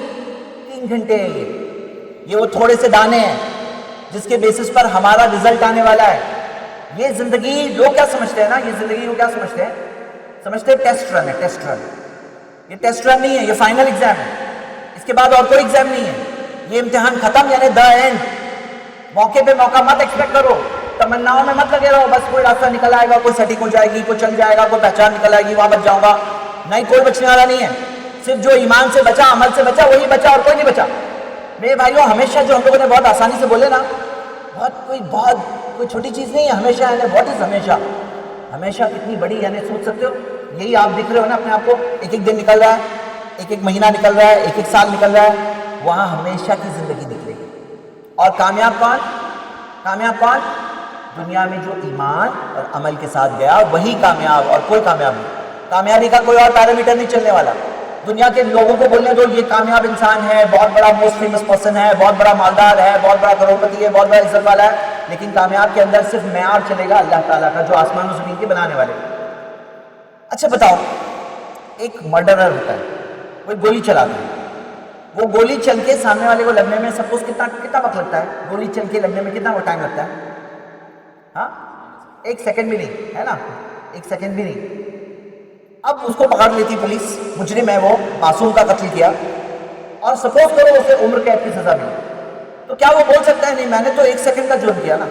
3 گھنٹے ہے، یہ وہ تھوڑے سے دانے ہیں جس کے بیسس پر ہمارا رزلٹ آنے والا ہے. یہ زندگی لوگ کیا سمجھتے ہیں نا، یہ زندگی کو کیا سمجھتے ہیں؟ سمجھتے ہیں ٹیسٹ رن ہے، ٹیسٹ رن. یہ ٹیسٹ رن نہیں ہے، یہ فائنل ایگزام ہے، اس کے بعد اور کوئی ایگزام نہیں ہے، یہ امتحان ختم یعنی دا اینڈ. موقع پہ موقع مت ایکسپیکٹ کرو، تمناؤں میں مت لگے رہو بس کوئی راستہ نکل آئے گا، کوئی سیٹنگ ہو جائے گی، کوئی چل جائے گا، کوئی پہچان نکل آئے گی، وہاں بچ جاؤں گا. نہیں، کوئی بچنے والا نہیں ہے. صرف جو ایمان سے بچا، عمل سے بچا، وہی بچا اور کوئی نہیں بچا. میرے بھائیوں، ہمیشہ جو ہم لوگوں نے بہت آسانی سے بولے نا، بہت کوئی چھوٹی چیز نہیں ہے. ہمیشہ یعنی واٹ از ہمیشہ؟ ہمیشہ کتنی بڑی، یعنی سوچ سکتے ہو. یہی آپ دکھ رہے ہو نا اپنے آپ کو، ایک ایک دن نکل رہا ہے، ایک ایک مہینہ نکل رہا ہے، ایک ایک سال نکل رہا ہے، وہاں ہمیشہ کی زندگی نکلے گی. اور کامیاب کون؟ کامیاب کون؟ دنیا میں جو ایمان اور عمل کے ساتھ گیا وہی کامیاب، اور کوئی کامیاب نہیں. کامیابی کا کوئی اور پیرامیٹر نہیں چلنے والا. دنیا کے لوگوں کو بولنے دو یہ کامیاب انسان ہے، بہت بڑا موسٹ فیمس پرسن ہے، بہت بڑا مالدار ہے، بہت بڑا کروڑپتی ہے، بہت بڑا عزت والا ہے، لیکن کامیاب کے اندر صرف معیار چلے گا اللہ تعالیٰ کا، جو آسمان و زمین کے بنانے والے. اچھا بتاؤ، ایک مرڈرر ہوتا ہے، وہ گولی چلاتا ہے، وہ گولی چل کے سامنے والے کو لگنے میں سپوز کتنا وقت لگتا ہے؟ گولی چل کے لگنے میں کتنا وہ ٹائم لگتا ہے؟ ہاں، 1 سیکنڈ بھی نہیں ہے نا، 1 سیکنڈ بھی نہیں. اب اس کو پکڑ لیتی پولیس، مجرم ہے وہ، معصوم کا قتل کیا، اور سپوز کرو اسے عمر قید کی سزا ملی، تو کیا وہ بول سکتا ہے نہیں میں نے تو 1 سیکنڈ کا جرم کیا نا،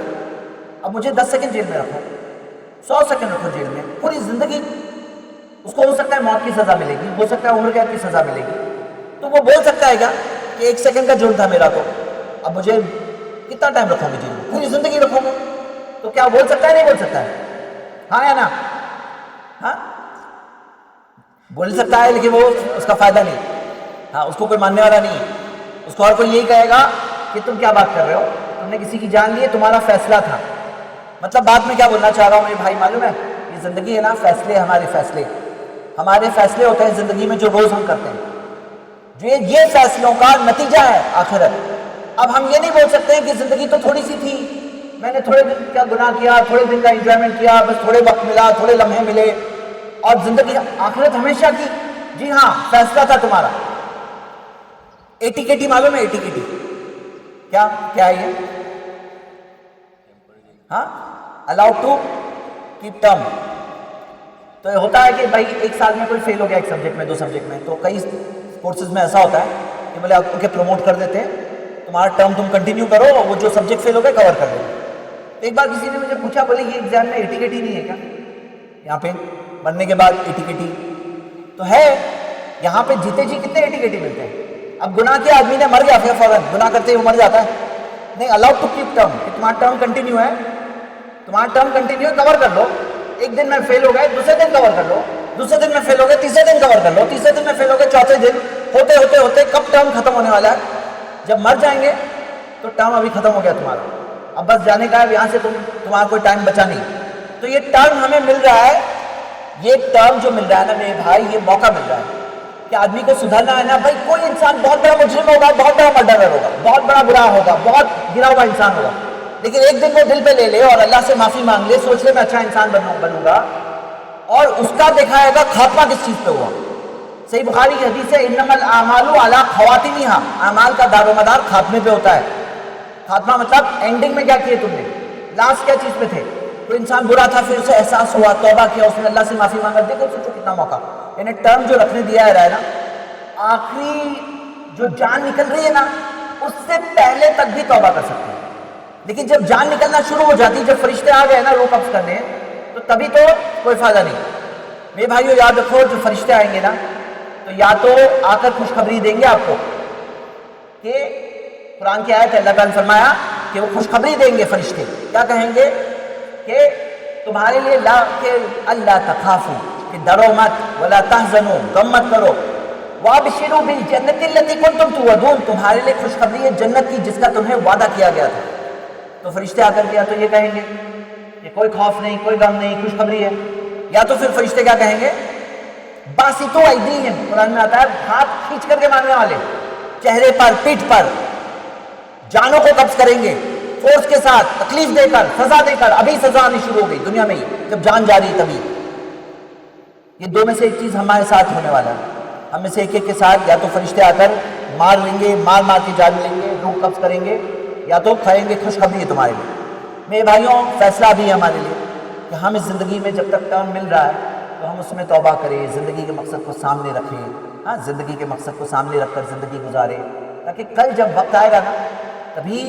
اب مجھے 10 سیکنڈ جیل میں رکھو، 100 سیکنڈ رکھو جیل میں، پوری زندگی؟ اس کو ہو سکتا ہے موت کی سزا ملے گی، ہو سکتا ہے عمر قید کی سزا ملے گی، تو وہ بول سکتا ہے کیا کہ 1 سیکنڈ کا جرم تھا میرا، تو اب مجھے کتنا ٹائم رکھو گے جیل میں؟ پوری زندگی رکھو گے. تو کیا بول سکتا ہے نہیں بول سکتا ہے؟ ہاں یا نا؟ ہاں بول سکتا ہے، لیکن وہ اس کا فائدہ نہیں. ہاں، اس کو کوئی ماننے والا نہیں ہے. اس کو اور کوئی یہی کہے گا کہ تم کیا بات کر رہے ہو، تم نے کسی کی جان لی ہے، تمہارا فیصلہ تھا. مطلب بات میں کیا بولنا چاہ رہا ہوں میرے بھائی، معلوم ہے یہ زندگی ہے نا، فیصلے، ہمارے فیصلے ہوتے ہیں زندگی میں جو روز ہم کرتے ہیں، یہ فیصلوں کا نتیجہ ہے آخرت. اب ہم یہ نہیں بول سکتے کہ زندگی تو تھوڑی سی تھی، میں نے تھوڑے دن کا گناہ کیا، تھوڑے دن کا انجوائمنٹ کیا، بس تھوڑے وقت ملا، تھوڑے لمحے ملے، اور زندگی آخرت ہمیشہ کی. جی ہاں، فیصلہ تھا تمہارا. ایٹیکیٹی معلوم ہے؟ ایٹیکیٹی کیا ہے یہ؟ ہاں، الاؤڈ ٹو کیپ ٹرم. تو یہ ہوتا ہے کہ بھائی 1 سال میں کوئی فیل ہو گیا ایک سبجیکٹ میں، 2 سبجیکٹ میں، تو کئی کورسز میں ایسا ہوتا ہے کہ بولے آپ کو پروموٹ کر دیتے ہیں، تمہارا ٹرم تم کنٹینیو کرو، وہ جو سبجیکٹ فیل ہو گئے کور کر دیتے. ایک بار کسی نے مجھے پوچھا، بولے یہ ایگزام میں ایٹیکیٹی نہیں ہے کیا یہاں پہ مرنے کے بعد؟ ایٹیکیٹی تو ہے یہاں پہ، جیتے جی کتنے ایٹیکیٹی ملتے ہیں. اب گناہ کیا، آدمی نے مر گیا، پھر فوراً گناہ کرتے ہی وہ مر جاتا ہے؟ نہیں، الاؤڈ ٹو کیپ ٹرم، کہ تمہارا ٹرم کنٹینیو ہے، تمہارا ٹرم کنٹینیو ہے، کور کر لو. 1 دن میں فیل ہو گئے، دوسرے دن کور کر لو، دوسرے دن میں فیل ہو گئے، تیسرے دن کور کر لو، تیسرے دن میں فیل ہو گئے، چوتھے دن. ہوتے ہوتے ہوتے کب ٹرم ختم ہونے والا ہے؟ جب مر جائیں گے تو ٹرم ابھی ختم ہو گیا تمہارا، اب بس جانے کا ہے یہاں سے، تمہارا کوئی ٹائم بچا نہیں. تو یہ ٹرم ہمیں مل رہا ہے، یہ ٹرم جو مل رہا ہے نا میرے بھائی، یہ موقع مل رہا ہے کہ آدمی کو سدھرنا ہے نا. بھائی کوئی انسان بہت بڑا مجرم ہوگا، بہت بڑا مرڈرر ہوگا، بہت بڑا برا ہوگا، بہت گرا ہوا انسان ہوگا، لیکن ایک دن وہ دل پہ لے لے اور اللہ سے معافی مانگ لے، سوچ لے میں اچھا انسان بنوں گا، اور اس کا دکھائے گا خاتمہ کس چیز پہ ہوا. صحیح بخاری کی حدیث ہے، انما الاعمال علی خواتمہا، اعمال کا دار و مدار خاتمے پہ ہوتا ہے. خاتمہ مطلب اینڈنگ میں کیا کیے تم نے، لاسٹ کیا چیز پہ تھے. کوئی انسان برا تھا، پھر اسے احساس ہوا، توبہ کیا، اس نے اللہ سے معافی مانگا، دیکھو سوچو کتنا موقع. یعنی ٹرم جو رکھنے دیا ہے نا، آخری جو جان نکل رہی ہے نا، اس سے پہلے تک بھی توبہ کر سکتے ہیں. لیکن جب جان نکلنا شروع ہو جاتی، جب فرشتے آ گئے نا روح قبض کرنے، تو تبھی تو کوئی فائدہ نہیں. میرے بھائیو یاد رکھو، جو فرشتے آئیں گے نا، تو یا تو آ کر خوشخبری دیں گے آپ کو، کہ قرآن کی آیت ہے، اللہ تعالیٰ نے فرمایا کہ وہ خوشخبری دیں گے فرشتے. کیا کہیں گے کہ تمہارے لیے کہ اللہ تخافوا، کہ ڈرو مت، ولا تحزنوا، غم مت کرو، وابشروا بالجنۃ التي كنتم توعدون، تمہارے لیے خوشخبری ہے جنت کی جس کا تمہیں وعدہ کیا گیا تھا. تو فرشتے آ کر کیا تو یہ کہیں گے کہ کوئی خوف نہیں، کوئی غم نہیں، خوشخبری ہے. یا تو پھر فرشتے کیا کہیں گے، باسطوا ایدیہم، قرآن میں آتا ہے ہاتھ کھینچ کر کے مارنے والے، چہرے پر، پیٹھ پر، جانوں کو قبض کریں گے فورس کے ساتھ، تکلیف دے کر، سزا دے کر. ابھی سزا آنی شروع ہو گئی دنیا میں ہی، جب جان جاری تبھی. یہ 2 میں سے ایک چیز ہمارے ساتھ ہونے والا ہے. ہم میں سے ایک کے ساتھ یا تو فرشتے آ کر مار لیں گے، مار کے جان لیں گے، روح قبض کریں گے، یا تو کھائیں گے خوشخبری ہے تمہارے لیے. میرے بھائیوں، فیصلہ بھی ہے ہمارے لیے کہ ہم اس زندگی میں جب تک ٹرم مل رہا ہے، تو ہم اس میں توبہ کریں، زندگی کے مقصد کو سامنے رکھیں، ہاں زندگی کے مقصد کو سامنے رکھ کر زندگی گزاریں، تاکہ کل جب وقت آئے گا نا کبھی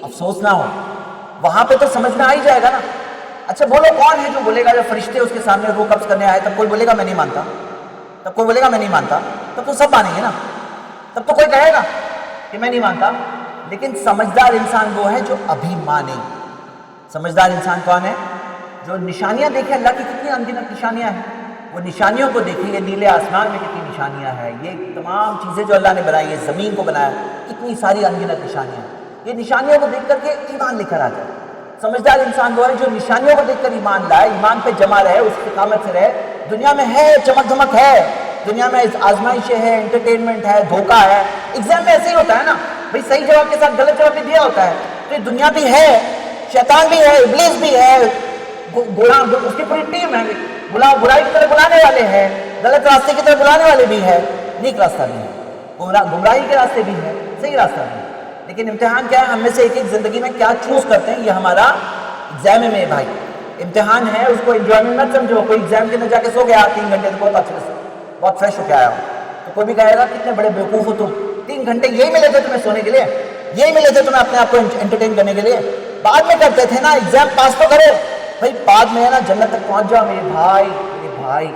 افسوس نہ ہو، وہاں پہ تو سمجھ میں آ ہی جائے گا نا۔ اچھا بولو کون ہے جو بولے گا جب فرشتے اس کے سامنے روح قبض کرنے آئے تب کوئی بولے گا میں نہیں مانتا؟ تب کوئی بولے گا میں نہیں مانتا؟ تب تو سب مانیں گے نا، تب تو کوئی کہے گا کہ میں نہیں مانتا۔ لیکن سمجھدار انسان وہ ہے جو ابھی مانے۔ سمجھدار انسان کون ہے؟ جو نشانیاں دیکھے، اللہ کی کتنی انگنت نشانیاں ہیں، وہ نشانیوں کو دیکھیں، یہ نیلے آسمان میں کتنی نشانیاں ہیں، یہ تمام چیزیں جو اللہ نے بنائی ہے، زمین کو بنایا، کتنی ساری انگنت نشانیاں ہیں، یہ نشانیوں کو دیکھ کر کے ایمان لے کر آ جائے۔ سمجھدار انسان وہ ہے جو نشانیوں کو دیکھ کر ایمان لائے، ایمان پہ جمع رہے، اس استقامت سے رہے۔ دنیا میں ہے چمک دھمک ہے، دنیا میں آزمائشیں ہے، انٹرٹینمنٹ ہے، دھوکہ ہے، ایگزام میں ایسے ہی ہوتا ہے نا بھائی، صحیح جواب کے ساتھ غلط جواب بھی دیا ہوتا ہے، تو یہ دنیا بھی ہے، شیطان بھی ہے، ابلیس بھی ہے، اس کی پوری ٹیم ہے، برائی کی طرف بلانے والے ہیں، غلط راستے کی طرف بلانے والے بھی ہے، نیک راستہ بھی ہے، گمراہی کے راستے بھی ہے، صحیح راستہ بھی ہے۔ لیکن امتحان کیا ہے؟ ہم میں سے ایک ایک زندگی میں کیا چوز کرتے ہیں، یہ ہمارا ایگزام ہے میرے بھائی، امتحان ہے، اس کو انجوائمنٹ مت سمجھو۔ کوئی ایگزام کے اندر جا کے سو گیا 3 گھنٹے تو بہت اچھے سے بہت فریش ہو کے آیا ہو، تو کوئی بھی کہے گا کتنے بڑے بیوقوف ہو تم، 3 گھنٹے یہی ملے تھے تمہیں سونے کے لیے، یہی ملے تھے تمہیں اپنے آپ کو انٹرٹین کرنے کے لیے، بعد میں کرتے تھے نا، ایگزام پاس تو کرو بھائی، بعد میں ہے نا جنت تک پہنچ جاؤ میرے بھائی۔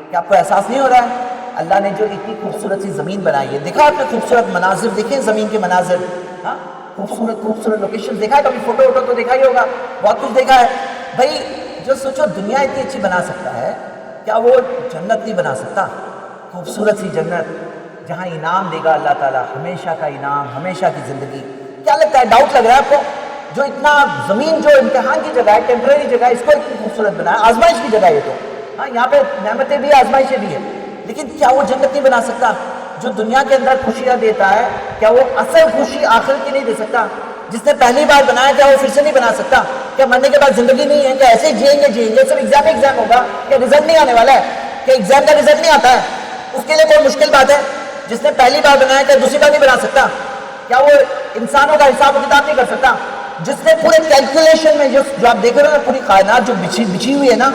کیا آپ کو احساس نہیں ہو رہا ہے اللہ نے جو اتنی خوبصورت سی زمین بنائی ہے؟ دیکھا آپ نے خوبصورت مناظر دیکھیں، زمین کے مناظر، ہاں خوبصورت لوکیشن دیکھا ہے کبھی؟ فوٹو ووٹو تو دیکھا ہی ہوگا، بہت کچھ دیکھا ہے بھائی۔ جو سوچو دنیا اتنی اچھی بنا سکتا ہے، کیا وہ جنت نہیں بنا سکتا؟ خوبصورت سی جنت جہاں انعام دے گا اللہ تعالیٰ، ہمیشہ کا انعام، ہمیشہ کی زندگی۔ کیا لگتا ہے، ڈاؤٹ لگ رہا ہے آپ کو؟ جو اتنا زمین جو امتحان کی جگہ ہے، ٹیمپرری جگہ ہے، اس کو اتنی خوبصورت بنایا، آزمائش کی جگہ ہے یہ تو، ہاں یہاں پہ نعمتیں بھی، آزمائشیں بھی ہیں، لیکن کیا وہ جنت نہیں بنا سکتا؟ جو دنیا کے اندر خوشیاں دیتا ہے، کیا وہ اصل خوشی آخرت کی نہیں دے سکتا؟ جس نے پہلی بار بنایا کیا وہ پھر سے نہیں بنا سکتا؟ کیا مرنے کے بعد زندگی نہیں ہے؟ کیا ایسے ہی جئیں گے سب ایگزام ہوگا؟ کیا رزلٹ نہیں آنے والا ہے؟ کیا ایگزام کا رزلٹ نہیں آتا ہے؟ اس کے لیے کوئی مشکل بات ہے؟ جس نے پہلی بار بنایا کیا دوسری بار نہیں بنا سکتا؟ کیا وہ انسانوں کا حساب و کتاب نہیں کر سکتا؟ جس نے پورے کیلکولیشن میں جو آپ دیکھ رہے ہو نا، پوری کائنات جو بچھی ہوئی ہے نا،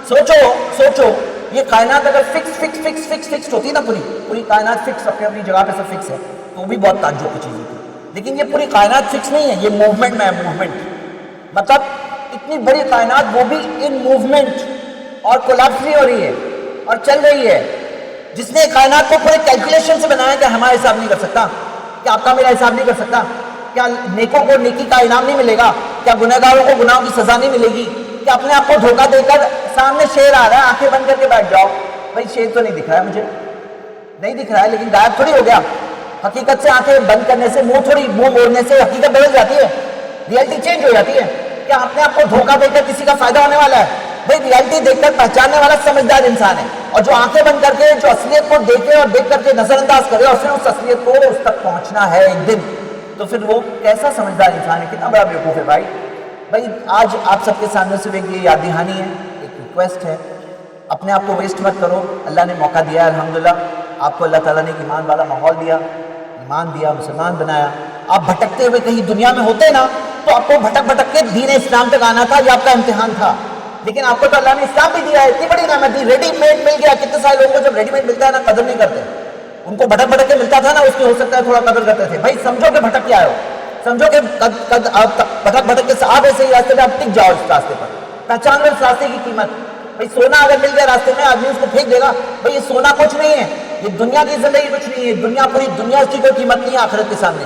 سوچو یہ کائنات اگر فکس ہوتی نا، پوری کائنات فکس، اپنی جگہ پہ سب فکس ہے، تو بھی بہت تعجب کی چیز ہوتی۔ لیکن یہ پوری کائنات فکس نہیں ہے، یہ موومنٹ میں ہے، موومنٹ مطلب اتنی بڑی کائنات وہ بھی ان موومنٹ، اور کولیپس نہیں ہو رہی ہے اور چل رہی ہے۔ جس نے کائنات کو پورے کیلکولیشن سے بنایا، کیا ہمارا حساب نہیں کر سکتا؟ کیا آپ کا میرا حساب نہیں کر سکتا؟ کیا نیکوں کو نیکی کا انعام نہیں ملے گا؟ کیا گنہگاروں کو گناہوں کی سزا نہیں ملے گی؟ کہ اپنے آپ کو دھوکہ دے کر سامنے شیر آ رہا ہے، آنکھیں بند کر کے بیٹھ جاؤ بھائی، شیر تو نہیں دکھ رہا ہے، مجھے نہیں دکھ رہا ہے، لیکن غائب تھوڑی ہو گیا۔ حقیقت سے آنکھیں بند کرنے سے، منہ موڑنے سے حقیقت بدل جاتی ہے، ریئلٹی چینج ہو جاتی ہے۔ کیا اپنے آپ کو دھوکہ دے کر کسی کا فائدہ ہونے والا ہے؟ بھائی ریئلٹی دیکھ کر پہچاننے والا سمجھدار انسان ہے، اور جو آنکھیں بند کر کے جو اصلیت کو دیکھے اور دیکھ کر کے نظر انداز کرے، اور پھر اس اصلیت کو اس تک پہنچنا ہے ایک دن، تو پھر وہ کیسا سمجھدار انسان ہے، کتنا بڑا بیوقوف ہے بھائی۔ آج آپ سب کے سامنے سے ایک یہ یاد دہانی ہے، ایک ریکویسٹ ہے، اپنے آپ کو ویسٹ مت کرو۔ اللہ نے موقع دیا ہے، الحمدللہ آپ کو اللہ تعالیٰ نے ایک ایمان والا ماحول دیا، ایمان دیا، مسلمان بنایا۔ آپ بھٹکتے ہوئے کہیں دنیا میں ہوتے نا، تو آپ کو بھٹک کے دین اسلام تک آنا تھا، یہ آپ کا امتحان تھا، لیکن آپ کو تو اللہ نے اسلام بھی دیا ہے، اتنی بڑی نعمت دی، ریڈی میڈ مل گیا۔ کتنے سارے لوگوں کو جب ریڈی میڈ ملتا ہے نا، قدر نہیں کرتے، ان کو بھٹک کے ملتا تھا نا، اس کی ہو سکتا ہے تھوڑا قدر کرتے تھے۔ بھائی سمجھو کہ بھٹک کے آئے ہو، سمجھو کہ بھٹک کے آپ ایسے ہی راستے پہ آپ ٹک جاؤ، اس راستے پر پہچان لو اس راستے کی قیمت۔ بھائی سونا اگر مل گیا راستے میں، آدمی اس کو پھینک دے گا، بھائی یہ سونا کچھ نہیں ہے، یہ دنیا کی زندگی کچھ نہیں ہے، دنیا پوری دنیا کی کوئی قیمت نہیں ہے آخرت کے سامنے۔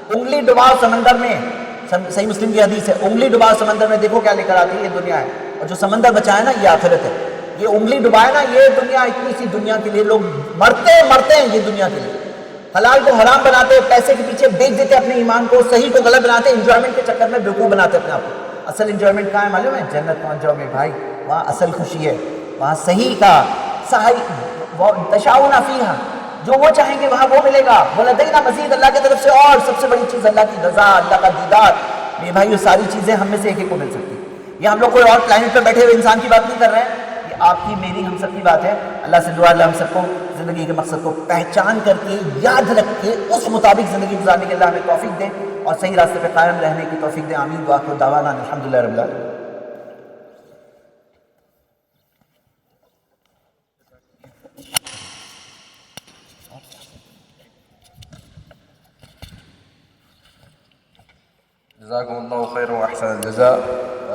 انگلی ڈباؤ سمندر میں، صحیح مسلم کی حدیث ہے، انگلی ڈباؤ سمندر میں، دیکھو کیا لے کر آتی ہے، یہ دنیا ہے، اور جو سمندر بچا ہے نا یہ آخرت ہے۔ یہ انگلی ڈبائے نا، یہ دنیا اتنی سی دنیا کے لیے لوگ مرتے ہیں، یہ دنیا کے لیے حلال کو حرام بناتے، پیسے کے پیچھے بیچ دیتے اپنے ایمان کو، صحیح کو غلط بناتے، انجوائمنٹ کے چکر میں بیوقوف بناتے اپنے آپ کو۔ اصل انجوائمنٹ کہاں ہے معلوم ہے؟ جنت پہنچ جاؤ میرے بھائی، وہاں اصل خوشی ہے، وہاں صحیح کا تشاؤنا فیہا، جو وہ چاہیں گے وہاں وہ ملے گا۔ ولدینا مزید، اللہ کی طرف سے اور سب سے بڑی چیز اللہ کی رضا، اللہ کا دیدار۔ میرے بھائی یہ ساری چیزیں ہم میں سے ایک ایک کو مل سکتی، یہ ہم لوگ کوئی اور پلانٹ پہ بیٹھے ہوئے انسان کی بات نہیں کر رہے ہیں، یہ آپ کی میری ہم سب کی بات ہے۔ اللہ سے دعا اللہ ہم سب کو زندگی کے مقصد کو پہچان کر کے، یاد رکھ کے، اس مطابق زندگی گزارنے کے اللہ ہمیں توفیق دے، اور صحیح راستے پہ قائم رہنے کی توفیق دے۔ آمین وآخر دعوانا الحمدللہ رب العالمین۔
جزاکم اللہ خیر و احسن الجزاء.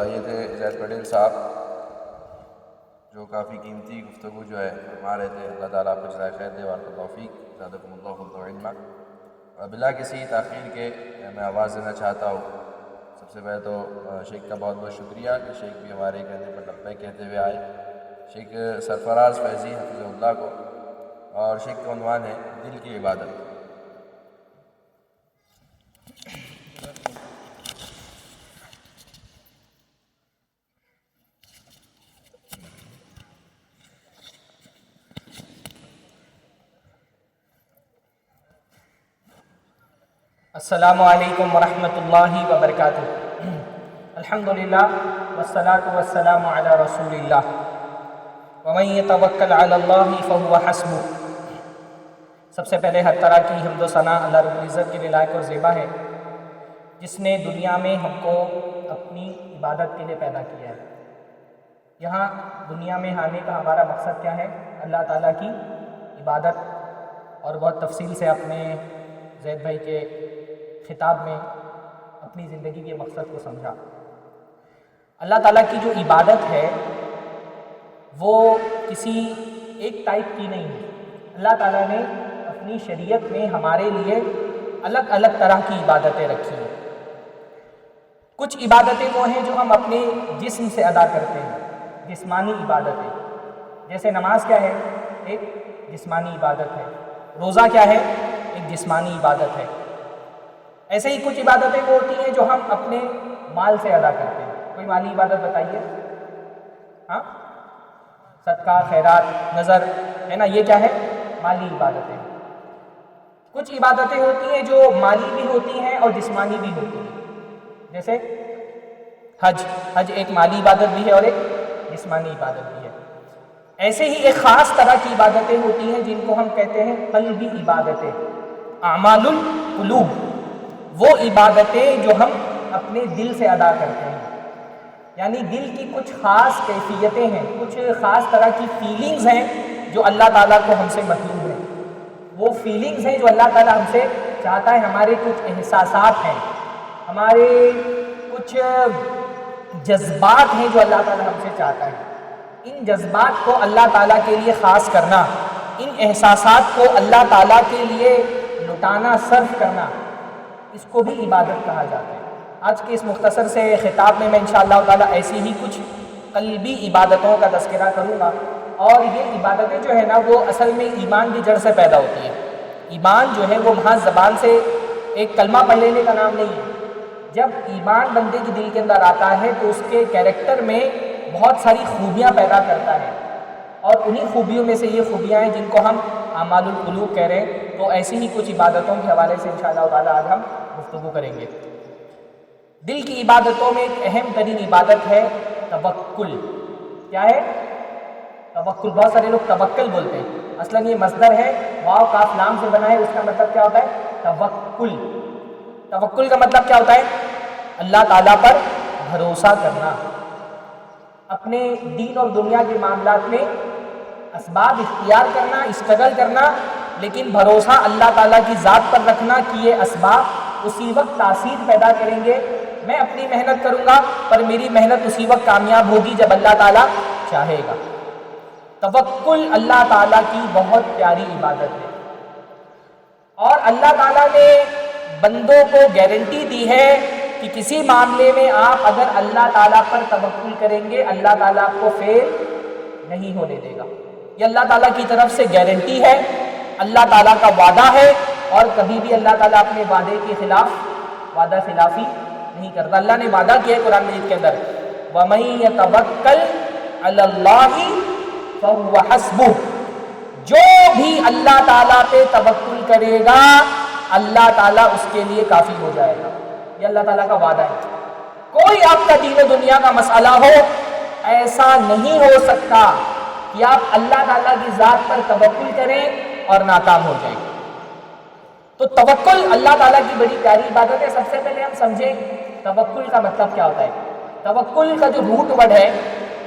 یہ تھے زید پٹیل صاحب جو کافی قیمتی گفتگو جو ہے فرما رہے تھے. اللہ تعالیٰ آپ کو جزائے خیر دے. وعلیکم توفیق. زادکم اللہ فضل و علما. بلا کسی تاخیر کے میں آواز دینا چاہتا ہوں. سب سے پہلے تو شیخ کا بہت بہت شکریہ کہ شیخ بھی ہمارے کہنے پر لبیک کہتے ہوئے آئے. شیخ سرفراز فیضی حفظ اللہ کو، اور شیخ کا عنوان ہے دل کی عبادت.
السلام علیکم ورحمۃ اللہ وبرکاتہ. الحمدللہ والصلاة والسلام علی رسول اللہ ومن یتوکل علی اللہ فہو حسبہ. سب سے پہلے ہر طرح کی حمد و ثنا اللہ رب العزت کے لیے لائق اور زیبا ہے، جس نے دنیا میں ہم کو اپنی عبادت کے لیے پیدا کیا ہے. یہاں دنیا میں آنے کا ہمارا مقصد کیا ہے؟ اللہ تعالیٰ کی عبادت. اور بہت تفصیل سے اپنے زید بھائی کے خطاب میں اپنی زندگی کے مقصد کو سمجھا. اللہ تعالیٰ کی جو عبادت ہے وہ کسی ایک ٹائپ کی نہیں ہے. اللہ تعالیٰ نے اپنی شریعت میں ہمارے لیے الگ الگ طرح کی عبادتیں رکھی ہیں. کچھ عبادتیں وہ ہیں جو ہم اپنے جسم سے ادا کرتے ہیں، جسمانی عبادتیں. جیسے نماز کیا ہے؟ ایک جسمانی عبادت ہے. روزہ کیا ہے؟ ایک جسمانی عبادت ہے. ایسے ہی کچھ عبادتیں وہ ہوتی ہیں جو ہم اپنے مال سے ادا کرتے ہیں. کوئی مالی عبادت بتائیے. ہاں، صدقہ، خیرات، نظر ہے نا، یہ کیا ہے؟ مالی عبادتیں. کچھ عبادتیں ہوتی ہیں جو مالی بھی ہوتی ہیں اور جسمانی بھی ہوتی ہیں. جیسے حج ایک مالی عبادت بھی ہے اور ایک جسمانی عبادت بھی ہے. ایسے ہی ایک خاص طرح کی عبادتیں ہوتی ہیں جن کو ہم کہتے ہیں قلبی عبادتیں، اعمال القلوب. وہ عبادتیں جو ہم اپنے دل سے ادا کرتے ہیں، یعنی دل کی کچھ خاص کیفیتیں ہیں، کچھ خاص طرح کی فیلنگز ہیں جو اللہ تعالیٰ کو ہم سے مطلوب ہیں. وہ فیلنگز ہیں جو اللہ تعالیٰ ہم سے چاہتا ہے. ہمارے کچھ احساسات ہیں، ہمارے کچھ جذبات ہیں جو اللہ تعالیٰ ہم سے چاہتا ہے. ان جذبات کو اللہ تعالیٰ کے لیے خاص کرنا، ان احساسات کو اللہ تعالیٰ کے لیے لٹانا، صرف کرنا، اس کو بھی عبادت کہا جاتا ہے. آج کے اس مختصر سے خطاب میں انشاءاللہ تعالیٰ ایسی ہی کچھ قلبی عبادتوں کا تذکرہ کروں گا. اور یہ عبادتیں جو ہے نا وہ اصل میں ایمان کی جڑ سے پیدا ہوتی ہیں. ایمان جو ہے وہ محض زبان سے ایک کلمہ پڑھ لینے کا نام نہیں ہے. جب ایمان بندے کے دل کے اندر آتا ہے تو اس کے کیریکٹر میں بہت ساری خوبیاں پیدا کرتا ہے، اور انہی خوبیوں میں سے یہ خوبیاں ہیں جن کو ہم اعمال القلوب کہہ رہے ہیں. تو ایسی ہی کچھ عبادتوں کے حوالے سے انشاءاللہ تعالیٰ آج ہم گفتگو کریں گے. دل کی عبادتوں میں ایک اہم ترین عبادت ہے توکل. کیا ہے؟ توکل. بہت سارے لوگ توکل بولتے ہیں، اصلاً یہ مصدر ہے، واو کاف لام سے بنا ہے. اس کا مطلب کیا ہوتا ہے؟ توکل. توکل کا مطلب کیا ہوتا ہے؟ اللہ تعالیٰ پر بھروسہ کرنا. اپنے دین اور دنیا کے معاملات میں اسباب اختیار کرنا، اسٹرگل کرنا، لیکن بھروسہ اللہ تعالیٰ کی ذات پر رکھنا کہ یہ اسباب اسی وقت تاثیر پیدا کریں گے. میں اپنی محنت کروں گا پر میری محنت اسی وقت کامیاب ہوگی جب اللہ تعالیٰ چاہے گا. توکل اللہ تعالیٰ کی بہت پیاری عبادت ہے، اور اللہ تعالیٰ نے بندوں کو گارنٹی دی ہے کہ کسی معاملے میں آپ اگر اللہ تعالیٰ پر توکل کریں گے اللہ تعالیٰ آپ کو فیل نہیں ہونے دے گا. یہ اللہ تعالیٰ کی طرف سے گارنٹی ہے، اللہ تعالیٰ کا وعدہ ہے، اور کبھی بھی اللہ تعالیٰ اپنے وعدے کے خلاف وعدہ خلافی نہیں کرتا. اللہ نے وعدہ کیا ہے قرآن مجید کے اندر، وَمَن يَتَوَکَّلْ عَلَى اللَّهِ فَهُوَ حَسْبُهُ. جو بھی اللہ تعالیٰ پہ توکل کرے گا اللہ تعالیٰ اس کے لیے کافی ہو جائے گا. یہ اللہ تعالیٰ کا وعدہ ہے. کوئی آپ کا دین و دنیا کا مسئلہ ہو، ایسا نہیں ہو سکتا کہ آپ اللہ تعالیٰ کی ذات پر توکل کریں اور ناکام ہو جائیں. تو توکل اللہ تعالیٰ کی بڑی پیاری عبادت ہے. سب سے پہلے ہم سمجھیں توکل کا مطلب کیا ہوتا ہے. توکل کا جو روٹ ورڈ ہے،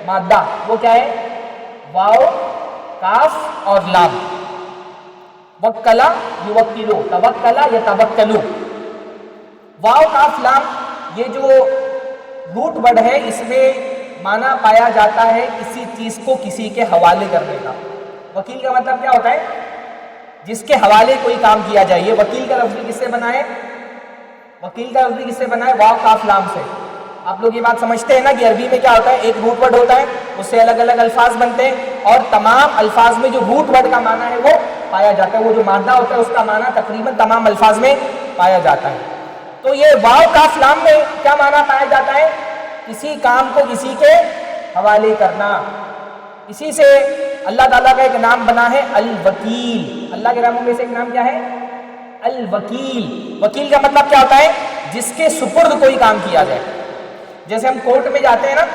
مادہ، وہ کیا ہے؟ واو کاف اور لام. وکلا یوکلو، توکلا یتوکلو. واو کاف لام یہ جو روٹ ورڈ ہے اس میں معنی پایا جاتا ہے کسی چیز کو کسی کے حوالے کرنے کا. وکیل کا مطلب کیا ہوتا ہے؟ جس کے حوالے کوئی کام کیا جائے. یہ وکیل کا لفظ کس سے بنا ہے؟ وکیل کا لفظ کس سے بنا ہے؟ واو کاف لام سے. آپ لوگ یہ بات سمجھتے ہیں نا کہ عربی میں کیا ہوتا ہے؟ ایک روٹ ورڈ ہوتا ہے، اس سے الگ الگ الفاظ بنتے ہیں، اور تمام الفاظ میں جو روٹ ورڈ کا معنی ہے وہ پایا جاتا ہے. وہ جو مادہ ہوتا ہے اس کا معنی تقریباً تمام الفاظ میں پایا جاتا ہے. تو یہ واو کاف لام میں کیا معنی پایا جاتا ہے؟ کسی کام کو کسی کے حوالے کرنا. اسی سے اللہ تعالیٰ کا ایک نام بنا ہے الوکیل. اللہ کے ناموں میں سے ایک نام کیا ہے؟ الوکیل. وکیل کا مطلب کیا ہوتا ہے؟ جس کے سپرد کوئی کام کیا جائے. جیسے ہم کورٹ میں جاتے ہیں نا،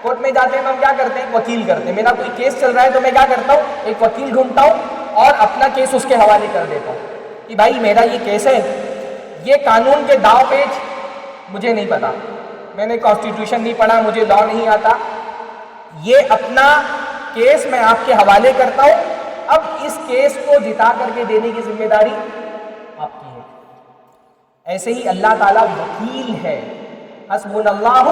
کورٹ میں جاتے ہیں تو ہم کیا کرتے ہیں؟ وکیل کرتے ہیں. میرا کوئی کیس چل رہا ہے تو میں کیا کرتا ہوں؟ ایک وکیل ڈھونڈتا ہوں اور اپنا کیس اس کے حوالے کر دیتا ہوں کہ بھائی میرا یہ کیس ہے، یہ قانون کے داؤ پیچ مجھے نہیں پتا، میں نے کانسٹیٹیوشن نہیں پڑھا، مجھے لا نہیں آتا، یہ اپنا کیس میں آپ کے حوالے کرتا ہوں. اب اس کیس کو جتا کر کے دینے کی ذمہ داری آپ کی ہے. ایسے ہی اللہ تعالیٰ وکیل ہے. حسبنا اللہ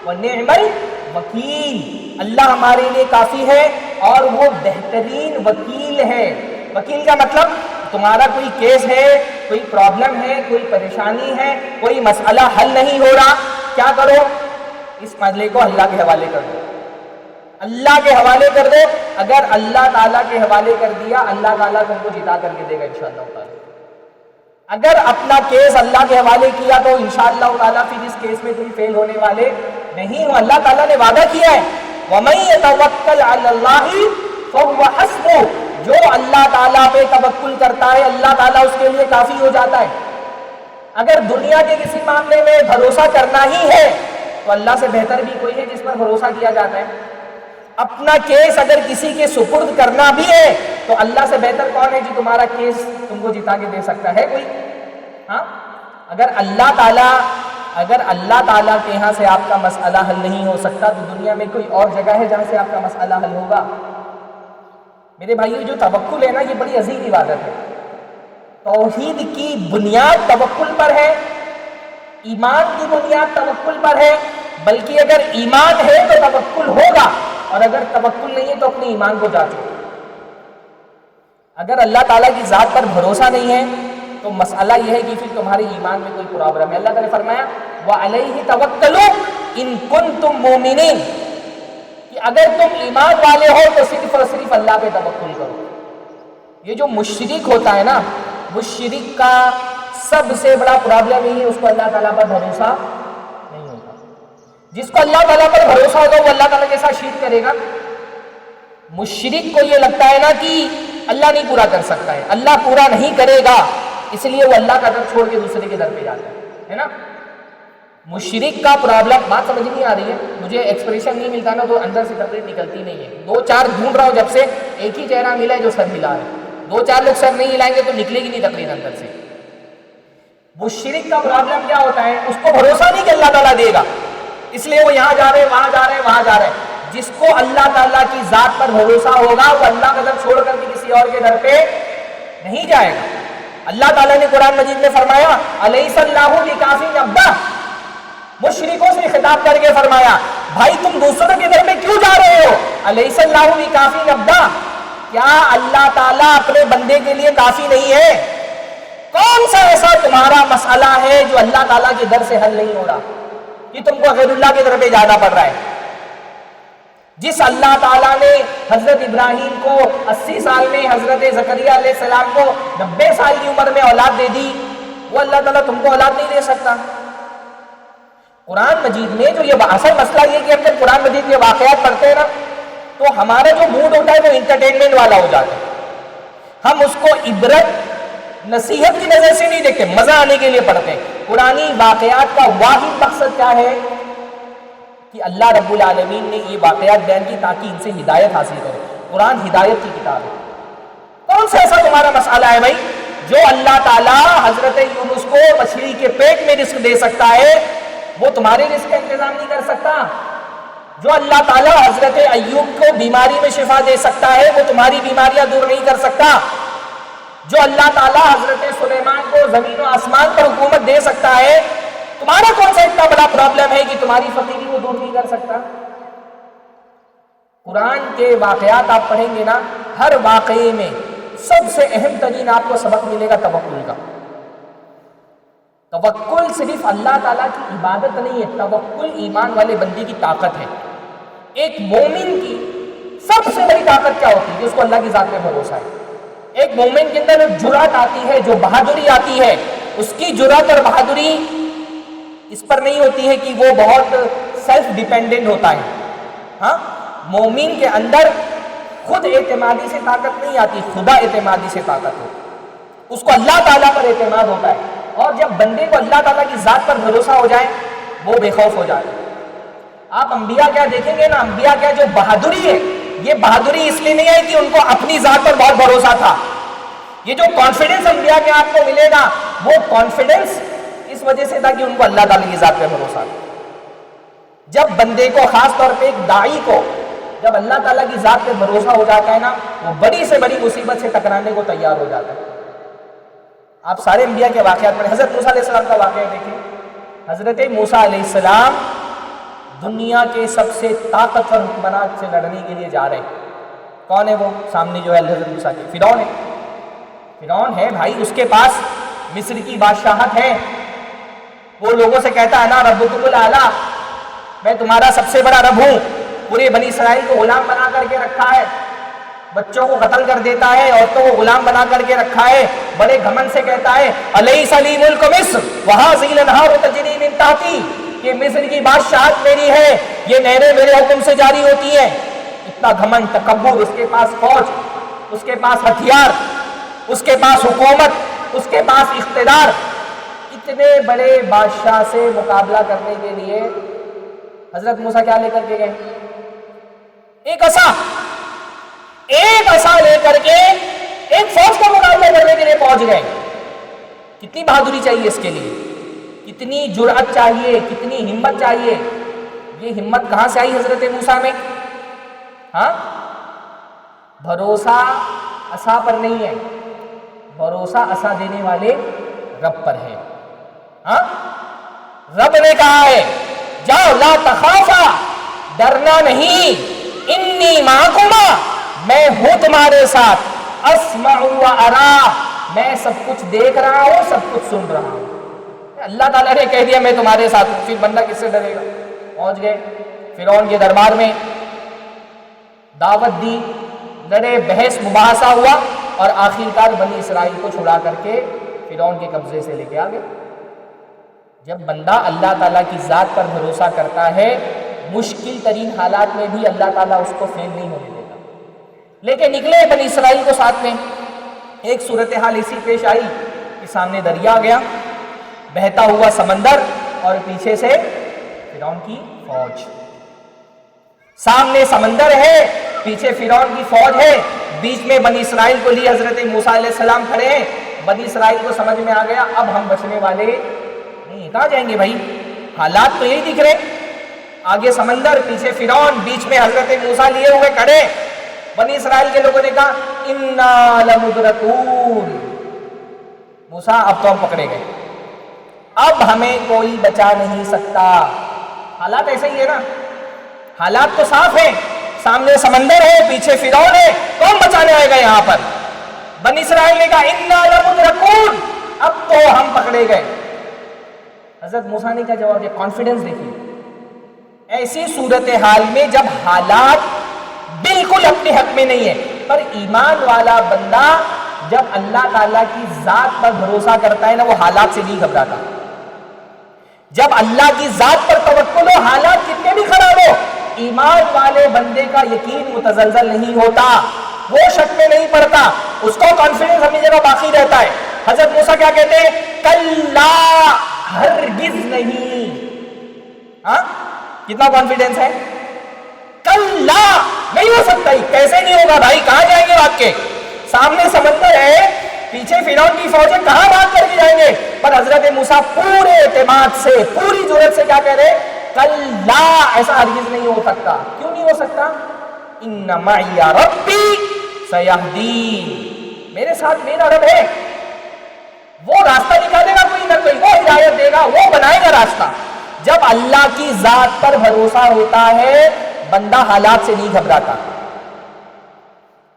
ونعم الوکیل. اللہ ہمارے لیے کافی ہے اور وہ بہترین وکیل ہے. وکیل کا مطلب تمہارا کوئی کیس ہے، کوئی پرابلم ہے، کوئی پریشانی ہے، کوئی مسئلہ حل نہیں ہو رہا، کیا کرو؟ اس مسئلے کو اللہ کے حوالے کر دو. اللہ کے حوالے کر دو. اگر اللہ تعالیٰ کے حوالے کر دیا، اللہ تعالیٰ تم کو جتا کر کے دے گا انشاءاللہ تعالیٰ. اگر اپنا کیس اللہ کے حوالے کیا تو انشاءاللہ تعالیٰ پھر اس کیس میں تم فیل ہونے والے نہیں ہو. اللہ تعالیٰ نے وعدہ کیا ہے وَمَن يَتَوَكَّلْ عَلَى اللَّهِ فَهُوَ حَسْبُهُ. جو اللہ تعالیٰ پہ توکل کرتا ہے اللہ تعالیٰ اس کے لیے کافی ہو جاتا ہے. اگر دنیا کے کسی معاملے میں بھروسہ کرنا ہی ہے تو اللہ سے بہتر بھی کوئی ہے جس پر بھروسہ کیا جاتا ہے. اپنا کیس اگر کسی کے سپرد کرنا بھی ہے تو اللہ سے بہتر کون ہے جو تمہارا کیس تم کو جتا کے دے سکتا ہے؟ کوئی؟ ہاں. اگر اللہ تعالیٰ کے یہاں سے آپ کا مسئلہ حل نہیں ہو سکتا تو دنیا میں کوئی اور جگہ ہے جہاں سے آپ کا مسئلہ حل ہوگا؟ میرے بھائیو، جو توکل ہے نا یہ بڑی عظیم عبادت ہے. توحید کی بنیاد توکل پر ہے، ایمان کی بنیاد توکل پر ہے. بلکہ اگر ایمان ہے تو توکل ہوگا، اور اگر توکل نہیں ہے تو اپنے ایمان کو جانچو. اگر اللہ تعالیٰ کی ذات پر بھروسہ نہیں ہے تو مسئلہ یہ ہے کہ پھر تمہارے ایمان میں کوئی پرابلم ہے. اللہ تعالیٰ نے فرمایا وَعَلَيْهِ تَوَكَّلُوا إِن كُنتُم مُؤْمِنِينَ کہ اگر تم ایمان والے ہو تو صرف اور صرف اللہ پہ توکل کرو. یہ جو مشرک ہوتا ہے نا، مشرک کا سب سے بڑا پرابلم یہ ہے اس کو اللہ تعالیٰ پر بھروسہ نہیں ہوتا. جس کو اللہ تعالیٰ پر بھروسہ ہوگا وہ اللہ تعالیٰ کے ساتھ شرک کرے گا. مشرک کو یہ لگتا ہے نا کہ اللہ نہیں پورا کر سکتا ہے، اللہ پورا نہیں کرے گا، اس لیے وہ اللہ کا در چھوڑ کے دوسرے کے در پہ جاتا ہے نا. مشرک کا پرابلم، بات سمجھ نہیں آ رہی ہے؟ مجھے ایکسپریشن نہیں ملتا نا تو اندر سے تقریر نکلتی نہیں ہے. دو چار ڈھونڈ رہا ہوں جب سے، ایک ہی چہرہ ملا ہے جو سر ہلا ہے. دو چار لوگ سر نہیں ہلائیں گے تو نکلے گی نہیں تقریر اندر سے. مشرک کا پرابلم کیا ہوتا ہے؟ اس کو بھروسہ نہیں کہ اللہ تعالیٰ دے گا، اس لیے وہ یہاں جا رہے وہاں جا رہے وہاں جا رہے. جس کو اللہ تعالیٰ کی ذات پر بھروسہ ہوگا وہ اللہ کا در چھوڑ کر کے کسی اور کے در پہ نہیں جائے گا. اللہ تعالیٰ نے قرآن مجید میں فرمایا الیس اللہ بکافٍ عبدہ. مشرکوں سے خطاب کر کے فرمایا بھائی تم دوسروں کے در میں کیوں جا رہے ہو؟ الیس اللہ بکافٍ عبدہ. کیا اللہ تعالیٰ اپنے بندے کے لیے کافی نہیں ہے؟ کون سا ایسا تمہارا مسئلہ ہے جو اللہ تعالیٰ کے در سے حل نہیں ہو رہا کہ تم کو غیر اللہ کی طرف جانا پڑ رہا ہے؟ جس اللہ تعالیٰ نے حضرت ابراہیم کو 80 سال میں، حضرت زکریا علیہ السلام کو 90 سال کی عمر میں اولاد دے دی، وہ اللہ تعالیٰ تم کو اولاد نہیں دے سکتا؟ قرآن مجید میں جو یہ اصل مسئلہ یہ کہ ہم جب قرآن مجید کے واقعات پڑھتے ہیں نا تو ہمارا جو موڈ ہوتا ہے وہ انٹرٹینمنٹ والا ہو جاتا ہے. ہم اس کو عبرت نصیحت کی نظر سے نہیں دیکھتے، مزہ آنے کے لیے پڑھتے ہیں. قرآنی واقعات کا واحد مقصد کیا ہے کہ اللہ رب العالمین نے یہ واقعات بیان کی تاکہ ان سے ہدایت حاصل کرے. قرآن ہدایت کی کتاب ہے. کون سا ایسا تمہارا مسئلہ ہے بھائی جو اللہ تعالیٰ حضرت یونس کو مچھلی کے پیٹ میں رزق دے سکتا ہے وہ تمہارے رزق کا انتظام نہیں کر سکتا؟ جو اللہ تعالیٰ حضرت ایوب کو بیماری میں شفا دے سکتا ہے وہ تمہاری بیماریاں دور نہیں کر سکتا؟ جو اللہ تعالیٰ حضرت سلیمان کو زمین و آسمان پر حکومت دے سکتا ہے تمہارا کون سا اتنا بڑا پرابلم ہے کہ تمہاری فقیری وہ دور نہیں کر سکتا؟ قرآن کے واقعات آپ پڑھیں گے نا، ہر واقعے میں سب سے اہم ترین آپ کو سبق ملے گا توکل کا۔ توکل صرف اللہ تعالیٰ کی عبادت نہیں ہے، توکل ایمان والے بندے کی طاقت ہے۔ ایک مومن کی سب سے بڑی طاقت کیا ہوتی ہے؟ کہ اس کو اللہ کی ذات پہ بھروسہ ہے۔ ایک مومن کے اندر ایک جرأت آتی ہے، جو بہادری آتی ہے، اس کی جرأت اور بہادری اس پر نہیں ہوتی ہے کہ وہ بہت سیلف ڈیپینڈنٹ ہوتا ہے۔ ہاں، مومن کے اندر خود اعتمادی سے طاقت نہیں آتی، خدا اعتمادی سے طاقت ہوتی، اس کو اللہ تعالیٰ پر اعتماد ہوتا ہے۔ اور جب بندے کو اللہ تعالیٰ کی ذات پر بھروسہ ہو جائے وہ بے خوف ہو جاتا ہے۔ آپ انبیاء کیا دیکھیں گے نا، انبیاء کیا جو بہادری ہے، یہ بہادری اس لیے نہیں ہے کہ ان کو اپنی ذات پر بہت بھروسہ تھا۔ یہ جو کانفیڈنس انبیاء کے آپ کو ملے گا، وہ کانفیڈنس اس وجہ سے تھا کہ ان کو اللہ تعالیٰ کی ذات پہ بھروسہ تھا۔ جب بندے کو، خاص طور پہ ایک داعی کو، جب اللہ تعالیٰ کی ذات پہ بھروسہ ہو جاتا ہے نا، وہ بڑی سے بڑی مصیبت سے ٹکرانے کو تیار ہو جاتا ہے۔ آپ سارے انبیاء کے واقعات میں حضرت موسیٰ علیہ السلام کا واقعہ دیکھیں۔ حضرت موسیٰ علیہ السلام دنیا کے سب سے طاقتور حکمران سے لڑنے کے لیے جا رہے ہیں۔ کون ہے وہ؟ سامنے جو ہے حضرت موسیٰ کے فرعون ہے۔ فرعون ہے بھائی، اس کے پاس مصر کی بادشاہت ہے، وہ لوگوں سے کہتا ہے نا ربکم الاعلیٰ، میں تمہارا سب سے بڑا رب ہوں، پورے بنی اسرائیل کو غلام بنا کر کے رکھا ہے، بچوں کو قتل کر دیتا ہے، عورتوں کو غلام بنا کر کے رکھا ہے، بڑے گھمنڈ سے کہتا ہے الیس لی ملک مصر وہذہ الانہار تجری من تحتی، کہ مصر کی بادشاہت میری ہے، یہ نہریں میرے حکم سے جاری ہوتی ہیں۔ اتنا گھمنڈ، تکبر، اس کے پاس فوج، اس کے پاس ہتھیار، اس کے پاس حکومت، اس کے پاس اقتدار۔ اتنے بڑے بادشاہ سے مقابلہ کرنے کے لیے حضرت موسیٰ کیا لے کر کے گئے؟ ایک عصا لے کر کے ایک فوج کا مقابلہ کرنے کے لیے پہنچ گئے۔ کتنی بہادری چاہیے اس کے لیے، کتنی جرأت چاہیے، کتنی ہمت چاہیے۔ یہ ہمت کہاں سے آئی حضرت موسیٰ میں؟ ہاں، بھروسہ عصا پر نہیں ہے، بھروسہ عصا دینے والے رب پر ہے۔ ہاں، رب نے کہا ہے جاؤ لا تخافا، ڈرنا نہیں، انی معکما، میں ہوں تمہارے ساتھ، اسمع و ارا، میں سب کچھ دیکھ رہا ہوں، سب کچھ سن رہا ہوں۔ اللہ تعالیٰ نے کہہ دیا میں تمہارے ساتھ ہوں، پھر بندہ کس سے ڈرے گا؟ پہنچ گئے فرعون کے دربار میں، دعوت دی، لڑے، بحث مباحثہ ہوا، اور آخرکار بنی اسرائیل کو چھڑا کر کے فرعون کے قبضے سے لے کے آ گئے۔ جب بندہ اللہ تعالیٰ کی ذات پر بھروسہ کرتا ہے، مشکل ترین حالات میں بھی اللہ تعالیٰ اس کو فیل نہیں ہونے دیتا۔ لے کے نکلے بنی اسرائیل کو ساتھ میں، ایک صورتحال ایسی پیش آئی کہ سامنے دریا گیا، بہتا ہوا سمندر، اور پیچھے سے فرعون کی فوج۔ سامنے سمندر ہے، پیچھے فرعون کی فوج ہے، بیچ میں بنی اسرائیل کو لیے حضرت موسیٰ علیہ السلام کھڑے ہیں۔ بنی اسرائیل کو سمجھ میں آ گیا اب ہم بچنے والے نہیں، کہاں جائیں گے بھائی، حالات تو یہی دکھ رہے، آگے سمندر، پیچھے فرعون، بیچ میں حضرت موسیٰ لیے ہوئے کھڑے۔ بنی اسرائیل کے لوگوں نے کہا انا لمدرکون، موسیٰ اب تو ہم پکڑے گئے، اب ہمیں کوئی بچا نہیں سکتا۔ حالات ایسے ہی ہے نا، حالات تو صاف ہیں، سامنے سمندر ہے، پیچھے فرعون ہے، کون بچانے آئے گا یہاں پر؟ بنی اسرائیل نے کہا انا لمدرکون، اب تو ہم پکڑے گئے۔ حضرت موسیٰ نے کیا جواب دیا؟ کانفیڈنس دیکھیے، ایسی صورتحال میں جب حالات بالکل اپنے حق میں نہیں ہے، پر ایمان والا بندہ جب اللہ تعالیٰ کی ذات پر بھروسہ کرتا ہے نا، وہ حالات سے نہیں گھبراتا۔ جب اللہ کی ذات پر توکل ہو، حالات کتنے بھی خراب ہو، ایمان والے بندے کا یقین متزلزل نہیں ہوتا، وہ شک میں نہیں پڑتا، اس کو کانفیڈنس اپنی جگہ باقی رہتا ہے۔ حضرت موسیٰ کیا کہتے ہیں؟ کلا، ہرگز نہیں۔ ہاں، کتنا کانفیڈنس ہے؟ کلا، نہیں ہو سکتا ہی، کیسے نہیں ہوگا بھائی، کہاں جائیں گے آپ کے؟ سامنے سمندر ہے، پیچھے فرعون کی فوجیں، کہاں بات کر کے جائیں گے؟ پر حضرت موسیٰ پورے اعتماد سے، پوری جرأت سے کیا کہہ رہے؟ کلا، ایسا ہرگز نہیں ہو سکتا۔ کیوں نہیں ہو سکتا؟ ان معی ربی سیہدین، میرے ساتھ میرا رب ہے، وہ راستہ نکالے گا، کوئی نہ کوئی، وہ ہدایت دے گا، وہ بنائے گا راستہ۔ جب اللہ کی ذات پر بھروسہ ہوتا ہے بندہ حالات سے نہیں گھبراتا۔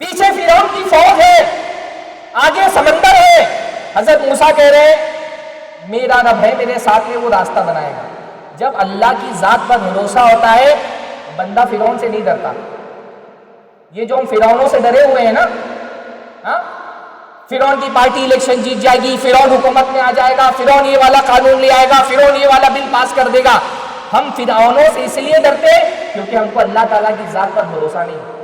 پیچھے فرعون کی فوج ہے، آگے سمندر ہے، حضرت موسیٰ کہہ رہے ہیں میرا رب ہے میرے ساتھ میں، وہ راستہ بنائے گا۔ جب اللہ کی ذات پر بھروسہ ہوتا ہے بندہ فرعون سے نہیں ڈرتا۔ یہ جو ہم فرعونوں سے ڈرے ہوئے ہیں نا، فرعون کی پارٹی الیکشن جیت جائے گی، فرعون حکومت میں آ جائے گا، فرعون یہ والا قانون لے آئے گا، فرعون یہ والا بل پاس کر دے گا، ہم فرعونوں سے اس لیے ڈرتے کیونکہ ہم کو اللہ تعالیٰ کی ذات پر بھروسہ نہیں۔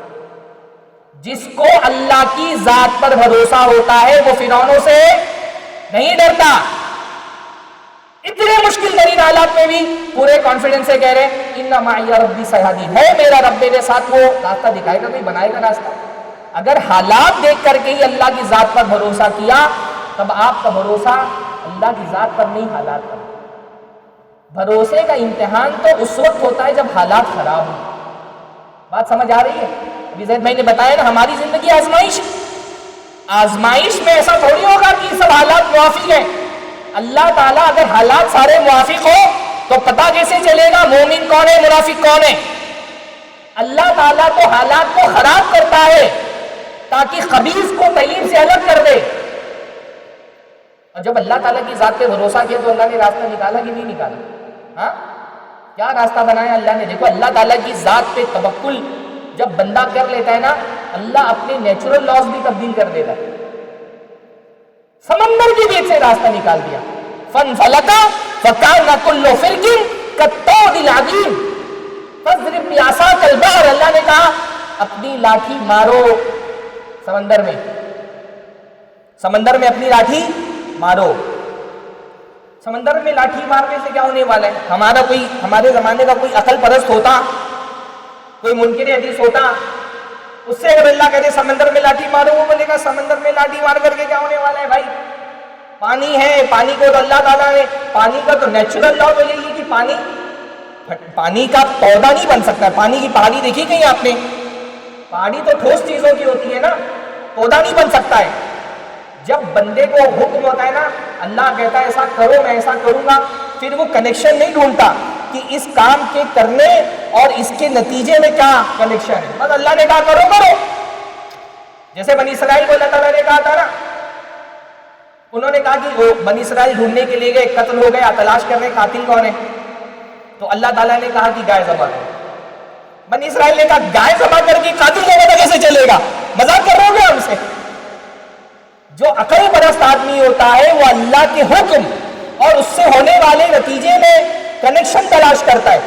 جس کو اللہ کی ذات پر بھروسہ ہوتا ہے وہ فرعونوں سے نہیں ڈرتا۔ اتنے مشکل ترین حالات میں بھی پورے کانفیڈنس سے کہہ رہے ہیں اِنَّ مَعِیَ رَبِّی سَیَہْدِینِ، ہے میرا رب میرے ساتھ، وہ راستہ دکھائے گا، کوئی بنائے گا راستہ۔ اگر حالات دیکھ کر کے ہی اللہ کی ذات پر بھروسہ کیا تب آپ کا بھروسہ اللہ کی ذات پر نہیں حالات پر۔ بھروسے کا امتحان تو اس وقت ہوتا ہے جب حالات خراب ہوں۔ بات سمجھ آ رہی ہے؟ ابھی زید بھائی نے بتایا نا ہماری زندگی آزمائش، آزمائش میں ایسا تھوڑی ہوگا کہ سب حالات موافق ہیں۔ اللہ تعالیٰ اگر حالات سارے موافق ہو تو پتہ کیسے چلے گا مومن کون ہے منافق کون ہے؟ اللہ تعالیٰ تو حالات کو خراب کرتا ہے تاکہ خبیث کو طیب سے الگ کر دے۔ اور جب اللہ تعالیٰ کی ذات پہ بھروسہ کیا تو اللہ نے راستہ نکالا کہ نہیں نکالا؟ ہاں کیا راستہ بنایا اللہ نے؟ دیکھو اللہ تعالیٰ کی ذات پہ توکل جب بندہ کر لیتا ہے نا، اللہ اپنے نیچرل لاز بھی تبدیل کر دیتا ہے۔ سمندر کے بیچ سے راستہ نکال دیا، فَانْفَلَقَ فَكَانَ كُلُّ فِرْقٍ كَالطَّوْدِ الْعَظِيمِ فَاضْرِبْ بِعَصَاكَ الْبَحْرَ، اللہ نے کہا اپنی لاٹھی مارو سمندر میں، سمندر میں اپنی لاٹھی مارو۔ سمندر میں لاٹھی مارنے سے کیا ہونے والا ہے؟ ہمارے زمانے کا کوئی عقل پرست ہوتا، کوئی منکر حدیث ہوتا، اس سے اگر اللہ کہتے سمندر میں لاٹھی مارو، وہ بولے گا سمندر میں لاٹھی مار کر کے کیا ہونے والا ہے؟ بھائی پانی ہے، پانی کو تو اللہ تعالیٰ نے، پانی کا تو نیچرل لا تو یہی ہے کہ پانی کا پودا نہیں بن سکتا ہے۔ پانی کی پہاڑی دیکھی کہیں آپ نے؟ پہاڑی تو ٹھوس چیزوں کی ہوتی ہے نا، پودا نہیں بن سکتا ہے۔ جب بندے کو حکم ہوتا ہے نا، اللہ کہتا ہے ایسا کرو میں ایسا کروں گا، پھر وہ کنیکشن نہیں ڈھونڈتا کہ اس کام کے کرنے اور اس کے نتیجے میں کیا کنیکشن ہے، بس اللہ نے کہا کرو کرو۔ جیسے بنی اسرائیل کو اللہ تعالیٰ نے کہا تھا نا، انہوں نے کہا کہ وہ بنی اسرائیل ڈھونڈنے کے لیے گئے، قتل ہو گیا، تلاش کر رہے قاتل کون ہے، تو اللہ تعالیٰ نے کہا کہ گائے ذبح کرو۔ بنی اسرائیل نے کہا گائے ذبح کر کے قاتل کو پتہ کیسے چلے گا، مذاق کر رہے ہو گے ہم سے؟ جو عقل پرست آدمی ہوتا ہے وہ اللہ کے حکم اور اس سے ہونے والے نتیجے میں کنیکشن تلاش کرتا ہے،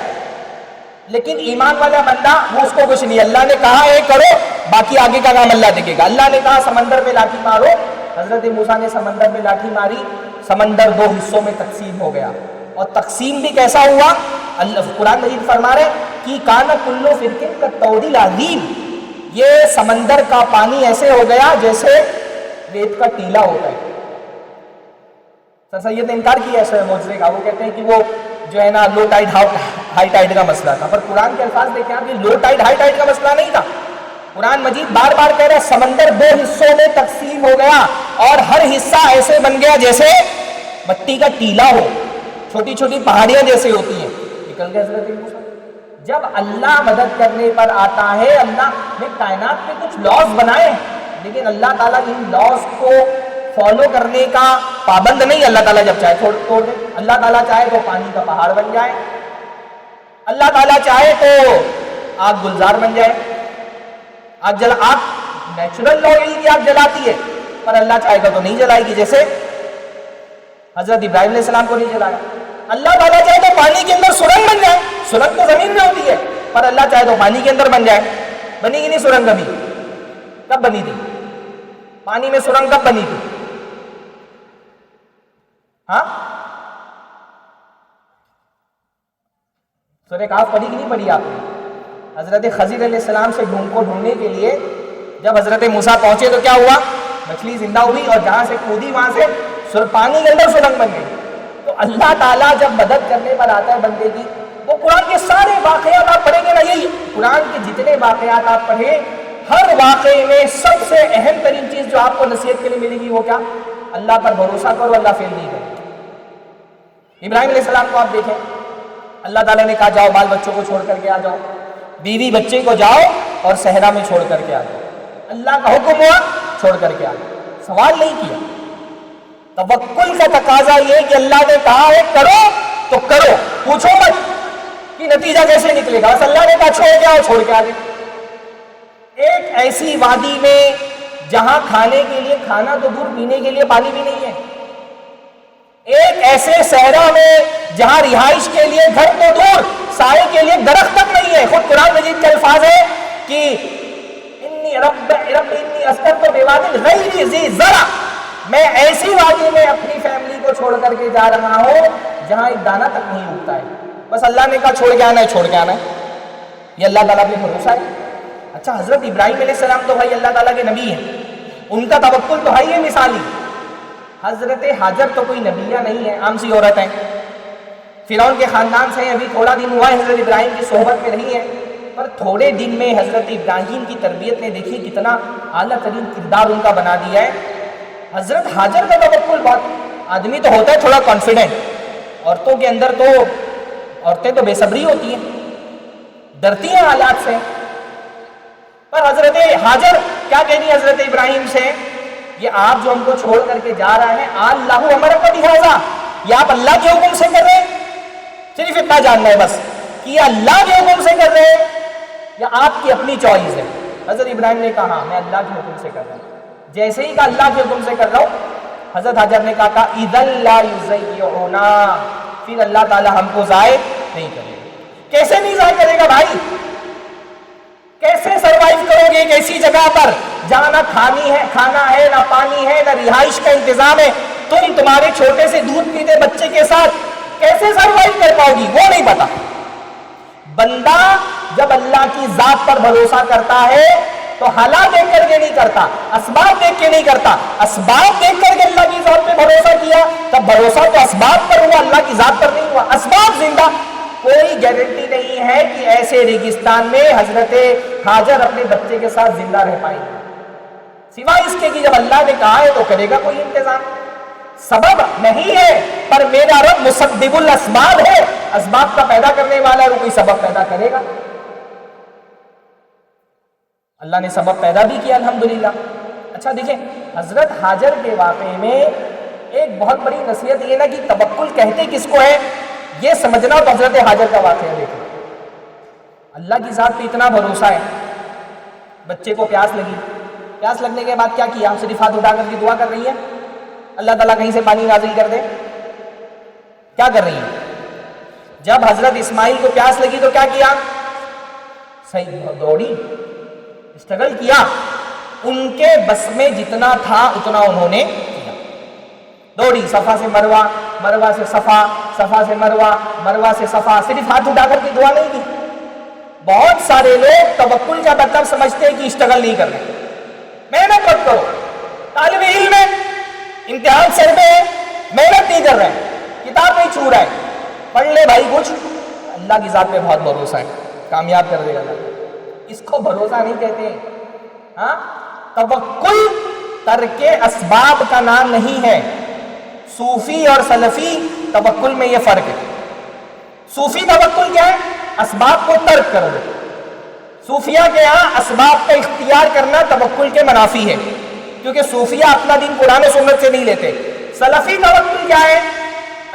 لیکن ایمان والا بندہ وہ اس کو کچھ نہیں، اللہ نے کہا ہے کرو، باقی آگے کا کام اللہ دیکھے گا۔ اللہ نے کہا سمندر میں لاٹھی مارو، حضرت موسیٰ نے سمندر میں لاٹھی ماری، سمندر دو حصوں میں تقسیم ہو گیا، اور تقسیم بھی کیسا ہوا؟ اللہ قرآن مجید فرما رہے کہ کان کل فرق کالطود العظیم، یہ سمندر کا پانی ایسے ہو گیا جیسے ریت کا ٹیلا ہوتا ہے۔ سر سید نے انکار کیا ہے معجزے کا، وہ کہتے ہیں کہ وہ جو ہے نا لو ٹائڈ ہائی ٹائڈ کا مسئلہ تھا، پر قرآن کے الفاظ دیکھیں آپ، یہ لو ٹائڈ ہائی ٹائڈ کا مسئلہ نہیں تھا۔ قرآن مجید بار بار کہہ رہا ہے سمندر دو حصوں میں تقسیم ہو گیا اور ہر حصہ ایسے بن گیا جیسے مٹی کا ٹیلا ہو، چھوٹی چھوٹی پہاڑیاں جیسے ہوتی ہیں، نکل گئے حضرت موسیٰ۔ جب اللہ مدد کرنے پر آتا ہے، اللہ نے کائنات میں کچھ لاز بنائے، لیکن اللہ تعالیٰ ان لاز کو فالو کرنے کا پابند نہیں۔ اللہ تعالیٰ جب چاہے توڑ دے، اللہ تعالیٰ چاہے تو پانی کا پہاڑ بن جائے، اللہ تعالیٰ چاہے تو آگ گلزار بن جائے۔ آگ نیچرل لا یہی کہ آگ جلاتی ہے، پر اللہ چاہے گا تو نہیں جلائے گی، جیسے حضرت ابراہیم علیہ السلام کو نہیں جلایا۔ اللہ تعالیٰ چاہے تو پانی کے اندر سرنگ بن جائے، سرنگ تو زمین میں ہوتی ہے، پر اللہ چاہے تو پانی کے اندر بن جائے۔ بنی گی نہیں سرنگ ابھی؟ کب بنی تھی؟ پانی میں سرنگ کب بنی تھی؟ ہاں سورہ کہف پڑھی کہ نہیں پڑھی آپ نے؟ حضرت خضر علیہ السلام سے ڈھونڈنے کے لیے جب حضرت موسیٰ پہنچے تو کیا ہوا؟ مچھلی زندہ ہوئی اور جہاں سے کودی وہاں سے پانی کے اندر سرنگ بن گئی۔ تو اللہ تعالیٰ جب مدد کرنے پر آتا ہے بندے کی، وہ قرآن کے سارے واقعات آپ پڑھیں گے نا، یہی قرآن کے جتنے واقعات آپ پڑھیں، ہر واقعے میں سب سے اہم ترین چیز جو آپ کو نصیحت کے لیے ملے گی وہ کیا؟ اللہ پر بھروسہ کرو، اللہ فیل نہیں کرے۔ ابراہیم علیہ السلام کو آپ دیکھیں، اللہ تعالیٰ نے کہا جاؤ بال بچوں کو چھوڑ کر کے آ جاؤ، بیوی بچے کو جاؤ اور صحرا میں چھوڑ کر کے آ جاؤ، اللہ کا حکم ہوا چھوڑ کر کے آ جاؤ، سوال نہیں کیا۔ توکل کا تقاضا یہ کہ اللہ نے کہا ہے کرو تو کرو، پوچھو مت کہ نتیجہ کیسے نکلے گا، بس اللہ نے کہا چھوڑ کے آؤ، چھوڑ کے آ گئے۔ ایک ایسی وادی میں جہاں کھانے کے لیے کھانا تو دور، پینے کے لیے پانی بھی نہیں ہے، ایک ایسے صحرا میں جہاں رہائش کے لیے گھر تو دور، سائے کے لیے درخت تک نہیں ہے۔ خود قرآن مجید کے الفاظ ہے کہ انی رب انی اسکنت بواد غیر ذی زرع، میں ایسی وادی میں اپنی فیملی کو چھوڑ کر کے جا رہا ہوں جہاں ایک دانہ تک نہیں اگتا ہے، بس اللہ نے کہا چھوڑ کے آنا ہے، چھوڑ کے آنا ہے۔ یہ اللہ تعالیٰ پہ بھروسہ ہے۔ اچھا، حضرت ابراہیم علیہ السلام تو بھائی اللہ تعالیٰ کے نبی ہیں، ان کا توکل تو ہے یہ مثالی۔ حضرت حاجر تو کوئی نبیہ نہیں ہے، عام سی عورت ہیں، فرعون کے خاندان سے، ابھی تھوڑا دن ہوا ہے حضرت ابراہیم کی صحبت میں رہی ہے، پر تھوڑے دن میں حضرت ابراہیم کی تربیت نے دیکھی کتنا اعلیٰ ترین کردار ان کا بنا دیا ہے۔ حضرت حاجر کا توکل بہت، آدمی تو ہوتا ہے تھوڑا کانفیڈنٹ، عورتوں کے اندر تو عورتیں تو بے صبری ہوتی ہیں، ڈرتی ہیں حالات سے، پر حضرت حاجر کیا کہنی حضرت ابراہیم سے، یہ آپ جو ہم کو چھوڑ کر کے جا رہا ہے اللہ امرک بہذا، یہ آپ اللہ کے حکم سے کر رہے ہیں، صرف اتنا جاننا ہے بس کہ یہ اللہ کے حکم سے کر رہے ہیں یا آپ کی اپنی چوائس ہے۔ حضرت ابراہیم نے کہا میں اللہ کے حکم سے کر رہا ہوں۔ جیسے ہی کہا اللہ کے حکم سے کر رہا ہوں، حضرت حاجر نے کہا اذن لا یضیعنا، پھر اللہ تعالی ہم کو ضائع نہیں کرے گا۔ کیسے نہیں ضائع کرے گا بھائی؟ کیسے سروائیو کرو گے ایک ایسی جگہ پر جہاں نہ کھانا ہے، نہ پانی ہے، نہ رہائش کا انتظام ہے؟ تم تمہارے چھوٹے سے دودھ پیتے بچے کے ساتھ کیسے سروائیو کر پاؤ گی؟ وہ نہیں پتا۔ بندہ جب اللہ کی ذات پر بھروسہ کرتا ہے تو حالات دیکھ کر کے نہیں کرتا، اسباب دیکھ کے نہیں کرتا۔ اسباب دیکھ کر کے اللہ کی ذات پہ بھروسہ کیا، تب بھروسہ تو اسباب پر ہوا، اللہ کی ذات پر نہیں ہوا۔ اسباب زندہ، کوئی گارنٹی نہیں ہے کہ ایسے ریگستان میں حضرت حاجر اپنے بچے کے ساتھ زندہ رہ پائیں گے، سوائے اس کے کہ جب اللہ نے کہا ہے تو کرے گا کوئی انتظام۔ سبب نہیں ہے پر میرا رب مسبب الاسباب ہے، اسباب کا پیدا کرنے والا ہے، وہ کوئی سبب پیدا کرے گا۔ اللہ نے سبب پیدا بھی کیا الحمدللہ۔ اچھا دیکھیں، حضرت حاجر کے واقعے میں ایک بہت بڑی نصیحت یہ نا کہ توکل کہتے کس کو ہے یہ سمجھنا، تو حضرت حاجر کا واقعہ دیکھیں۔ اللہ کی ذات پہ اتنا بھروسہ ہے، بچے کو پیاس لگی، پیاس لگنے کے بعد کیا کیا؟ صرف ہاتھ اٹھا کر کے دعا کر رہی ہے اللہ تعالیٰ کہیں سے پانی نازل کر دے؟ کیا کر رہی ہے؟ جب حضرت اسماعیل کو پیاس لگی تو کیا کیا؟ صحیح دوڑی، اسٹرگل کیا، ان کے بس میں جتنا تھا اتنا انہوں نے کیا، دوڑی، صفا سے مروہ، مروہ سے صفا، صفا سے مروہ، مروہ سے صفا، صرف ہاتھ اٹھا کر کے دعا نہیں کی۔ بہت سارے لوگ توکل کا مطلب سمجھتے ہیں کہ اسٹرگل نہیں کر رہے، محنت مت کرو، طالب علم ہے، امتحان سر پہ ہے، محنت نہیں کر رہے، کتاب نہیں چھو رہا ہے، پڑھ لے بھائی کچھ، اللہ کی ذات پہ بہت بھروسہ ہے، کامیاب کر دے گا اللہ۔ اس کو بھروسہ نہیں کہتے۔ ہاں، توکل ترک اسباب کا نام نہیں ہے۔ صوفی اور سلفی توکل میں یہ فرق ہے۔ صوفی توکل کیا ہے؟ اسباب کو ترک کر دو۔ صوفیہ کے یہاں اسباب کا اختیار کرنا توکل کے منافی ہے، کیونکہ صوفیہ اپنا دین قرآن و سنت سے نہیں لیتے۔ سلفی توکل کیا ہے؟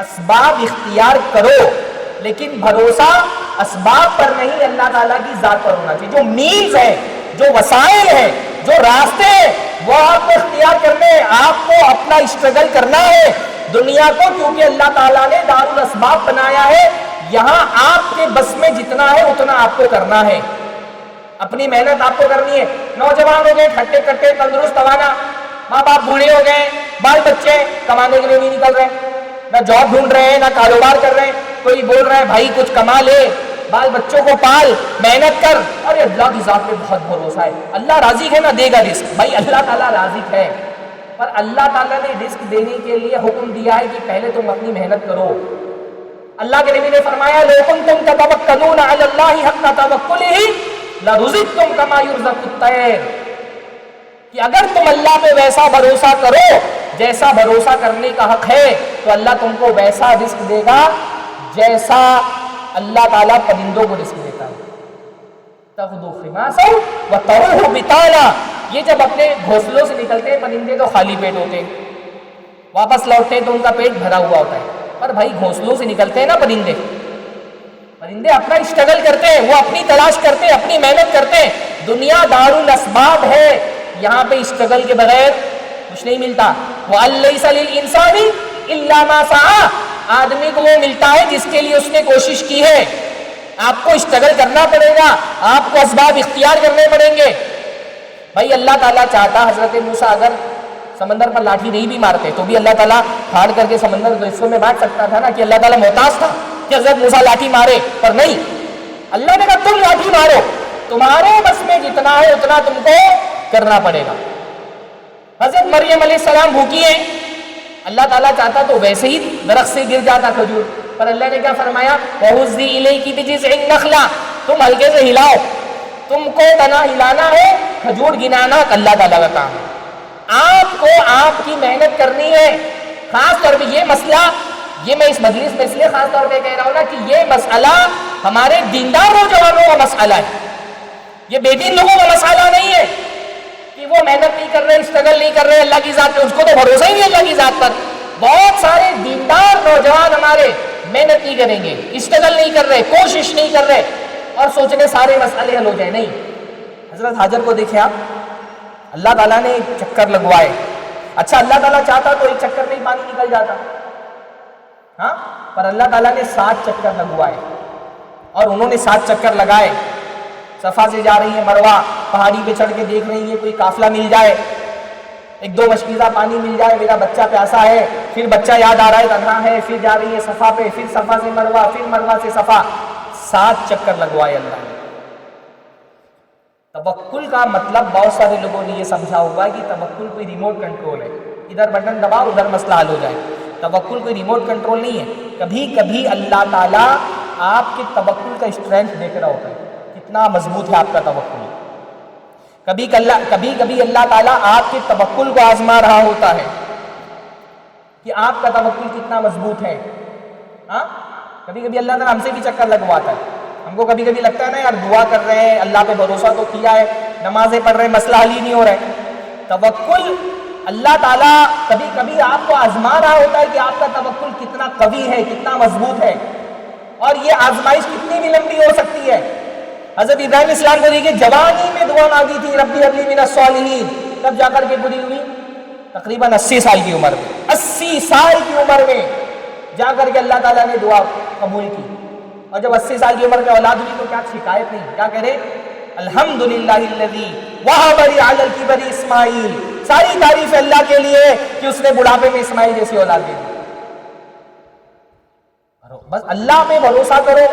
اسباب اختیار کرو لیکن بھروسہ اسباب پر نہیں، اللہ تعالیٰ کی ذات پر ہونا چاہیے۔ جو مینز ہے، جو وسائل ہیں، جو راستے ہیں، وہ آپ کو اختیار کرنے ہیں، آپ کو اپنا اسٹرگل کرنا ہے دنیا کو، کیونکہ اللہ تعالیٰ نے دار الاسباب بنایا ہے، یہاں آپ کے بس میں جتنا ہے اتنا آپ کو کرنا ہے، اپنی محنت آپ کو کرنی ہے۔ نوجوان ہو گئے کھٹے کٹے تندرست توانا، ماں باپ بوڑھے ہو گئے، بال بچے کمانے کے لیے نہیں نکل رہے، نہ جاب ڈھونڈ رہے ہیں، نہ کاروبار کر رہے ہیں، کوئی بول رہا ہے بھائی کچھ کما لے، بال بچوں کو پال، محنت کر، اور اللہ کی ذات پہ بہت بھروسہ ہے، اللہ رازق ہے نا، دے گا رزق۔ بھائی اللہ تعالیٰ رازق ہے، پر اللہ تعالیٰ نے رزق دینے کے لیے حکم دیا ہے کہ پہلے تم اپنی محنت کرو۔ اللہ کے نبی نے فرمایا لو کنتم تتوکلون علی اللہ حق توکلہ لرزقتم کما یرزق الطیر، کہ اگر تم اللہ پہ ویسا بھروسہ کرو جیسا بھروسہ کرنے کا حق ہے تو اللہ تم کو ویسا رزق دے گا جیسا اللہ تعالیٰ پرندوں کو رزق دیتا ہے. تغدو خماسا وتروح بطانا. یہ جب اپنے گھونسلوں سے نکلتے ہیں پرندے تو خالی پیٹ ہوتے ہیں, واپس لوٹتے ہیں تو ان کا پیٹ بھرا ہوا ہوتا ہے. پر بھائی گھونسلوں سے نکلتے ہیں نا پرندے اپنا اسٹرگل کرتے ہیں, وہ اپنی تلاش کرتے ہیں, اپنی محنت کرتے ہیں. دنیا دار الاسباب ہے, یہاں پہ اسٹرگل کے بغیر کچھ نہیں ملتا. وَأَلَّيْسَ لِلْإِنسَانِ إِلَّا مَا سَعَىٰ. آدمی کو وہ ملتا ہے جس کے لیے اس نے کوشش کی ہے. آپ کو اسٹرگل کرنا پڑے گا, آپ کو اسباب اختیار کرنے پڑیں گے. بھائی اللہ تعالیٰ چاہتا حضرت موسیٰ اگر سمندر پر لاٹھی نہیں بھی مارتے تو بھی اللہ تعالیٰ پھاڑ کر کے سمندر کو حصوں میں بانٹ سکتا تھا نا, کہ اللہ تعالیٰ محتاج تھا کہ حضرت موسیٰ لاٹھی مارے, پر نہیں. اللہ نے کہا تم لاٹھی مارو, تمہارے بس میں جتنا ہے اتنا تم کو کرنا پڑے گا. حضرت مریم علیہ السلام بھوکی ہیں, اللہ تعالیٰ چاہتا تو ویسے ہی درخت سے گر جاتا کھجور, پر اللہ نے کیا فرمایا, وَهُزِّي إِلَيْكِ بِجِذْعِ النَّخْلَةِ. تم ہلکے سے ہلاؤ, تم کو تنا ہلانا ہے, کھجور گنانا اللہ تعالیٰ کا کام ہے. آپ کو آپ کی محنت کرنی ہے. خاص طور پہ یہ مسئلہ, یہ میں اس مجلس میں اس لیے خاص طور پہ کہہ رہا ہوں نا کہ یہ مسئلہ ہمارے دیندار نوجوانوں کا مسئلہ ہے, یہ بے دین لوگوں کا مسئلہ نہیں ہے کہ وہ محنت نہیں کر رہے, اسٹرگل نہیں کر رہے اللہ کی ذات پہ, اس کو تو بھروسہ ہی نہیں اللہ کی ذات پر. بہت سارے دیندار نوجوان ہمارے محنت نہیں کریں گے, اسٹرگل نہیں کر رہے, کوشش نہیں کر رہے اور سوچ رہے سارے مسئلے حل ہو جائیں. نہیں, حضرت حاجر کو دیکھیں آپ, اللہ تعالیٰ نے ایک چکر لگوائے. اچھا اللہ تعالیٰ چاہتا تو ایک چکر میں ہی پانی نکل جاتا, ہاں, پر اللہ تعالیٰ نے 7 چکر لگوائے اور انہوں نے 7 چکر لگائے. صفا سے جا رہی ہے مروہ, پہاڑی پہ چڑھ کے دیکھ رہی ہے کوئی قافلہ مل جائے, 1-2 مشکیزہ پانی مل جائے, میرا بچہ پیاسا ہے, پھر بچہ یاد آ رہا ہے تنہا ہے, پھر جا رہی ہے صفا پہ, پھر صفا سے مروہ, پھر مروہ سے صفا. 7 چکر لگوائے اللہ نے. توکل کا مطلب بہت سارے لوگوں نے یہ سمجھا ہوگا کہ توکل کوئی ریموٹ کنٹرول ہے, ادھر بٹن دباؤ ادھر مسئلہ حل ہو جائے. توکل کوئی ریموٹ کنٹرول نہیں ہے. کبھی کبھی اللہ تعالیٰ آپ کے توکل کا اسٹرینتھ دیکھ رہا ہوتا ہے, کتنا مضبوط ہے آپ کا توکل. کبھی کبھی اللہ تعالیٰ آپ کے توکل کو آزما رہا ہوتا ہے کہ آپ کا توکل کتنا مضبوط ہے. ہاں, کبھی کبھی اللہ تعالیٰ ہم سے بھی چکر لگواتا ہے. ہم کو کبھی کبھی لگتا ہے نا یار دعا کر رہے ہیں, اللہ پہ بھروسہ تو کیا ہے, نمازیں پڑھ رہے ہیں, مسئلہ حل ہی نہیں ہو رہا ہے. توکل اللہ تعالیٰ کبھی کبھی آپ کو آزما رہا ہوتا ہے کہ آپ کا توکل کتنا قوی ہے, کتنا مضبوط ہے, اور یہ آزمائش کتنی بھی لمبی ہو سکتی ہے. حضرت ابراہیم اسلام کو دیکھیے, جوانی میں دعا مانگی تھی ربی ہب لی من الصالحین, تب جا کر کے پوری ہوئی تقریباً 80 سال کی عمر میں. 80 سال کی عمر میں جا کر کے اللہ تعالیٰ نے دعا قبول کی, اور جب 80 سال کی عمر میں اولاد ہوئی تو کیا شکایت نہیں, کیا کہہ رہے, الحمدللہ الذی وہب لی علی الکبر اسماعیل. ساری تعریف اللہ کے لیے کہ اس نے بڑھاپے میں اسماعیل جیسی اولاد دے دی. بس اللہ پہ بھروسہ کرو.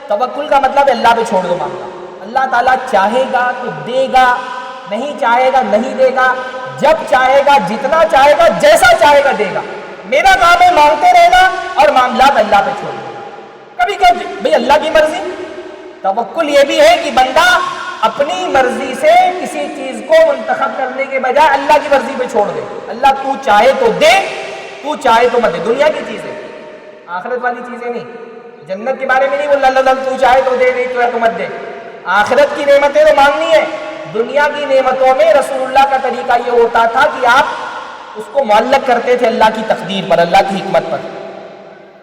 توکل کا مطلب اللہ پہ چھوڑ دو معاملہ. اللہ تعالیٰ چاہے گا تو دے گا, نہیں چاہے گا نہیں دے گا, جب چاہے گا جتنا چاہے گا جیسا چاہے گا دے گا. میرا کام ہے مانگتے رہنا اور معاملات اللہ پہ چھوڑ دو. کبھی کبھی بھئی اللہ کی مرضی. توکل یہ بھی ہے کہ بندہ اپنی مرضی سے کسی چیز کو منتخب کرنے کے بجائے اللہ کی مرضی پہ چھوڑ دے. اللہ تو چاہے تو دے, تو چاہے تو مت دے. دنیا کی چیزیں, آخرت والی چیزیں نہیں. جنت کے بارے میں نہیں بولنا اللہ تو چاہے تو دے, نہیں تو ہے تو مت دے. آخرت کی نعمتیں تو مانگنی ہے. دنیا کی نعمتوں میں رسول اللہ کا طریقہ یہ ہوتا تھا کہ آپ اس کو معلق کرتے تھے اللہ کی تقدیر پر, اللہ کی حکمت پر,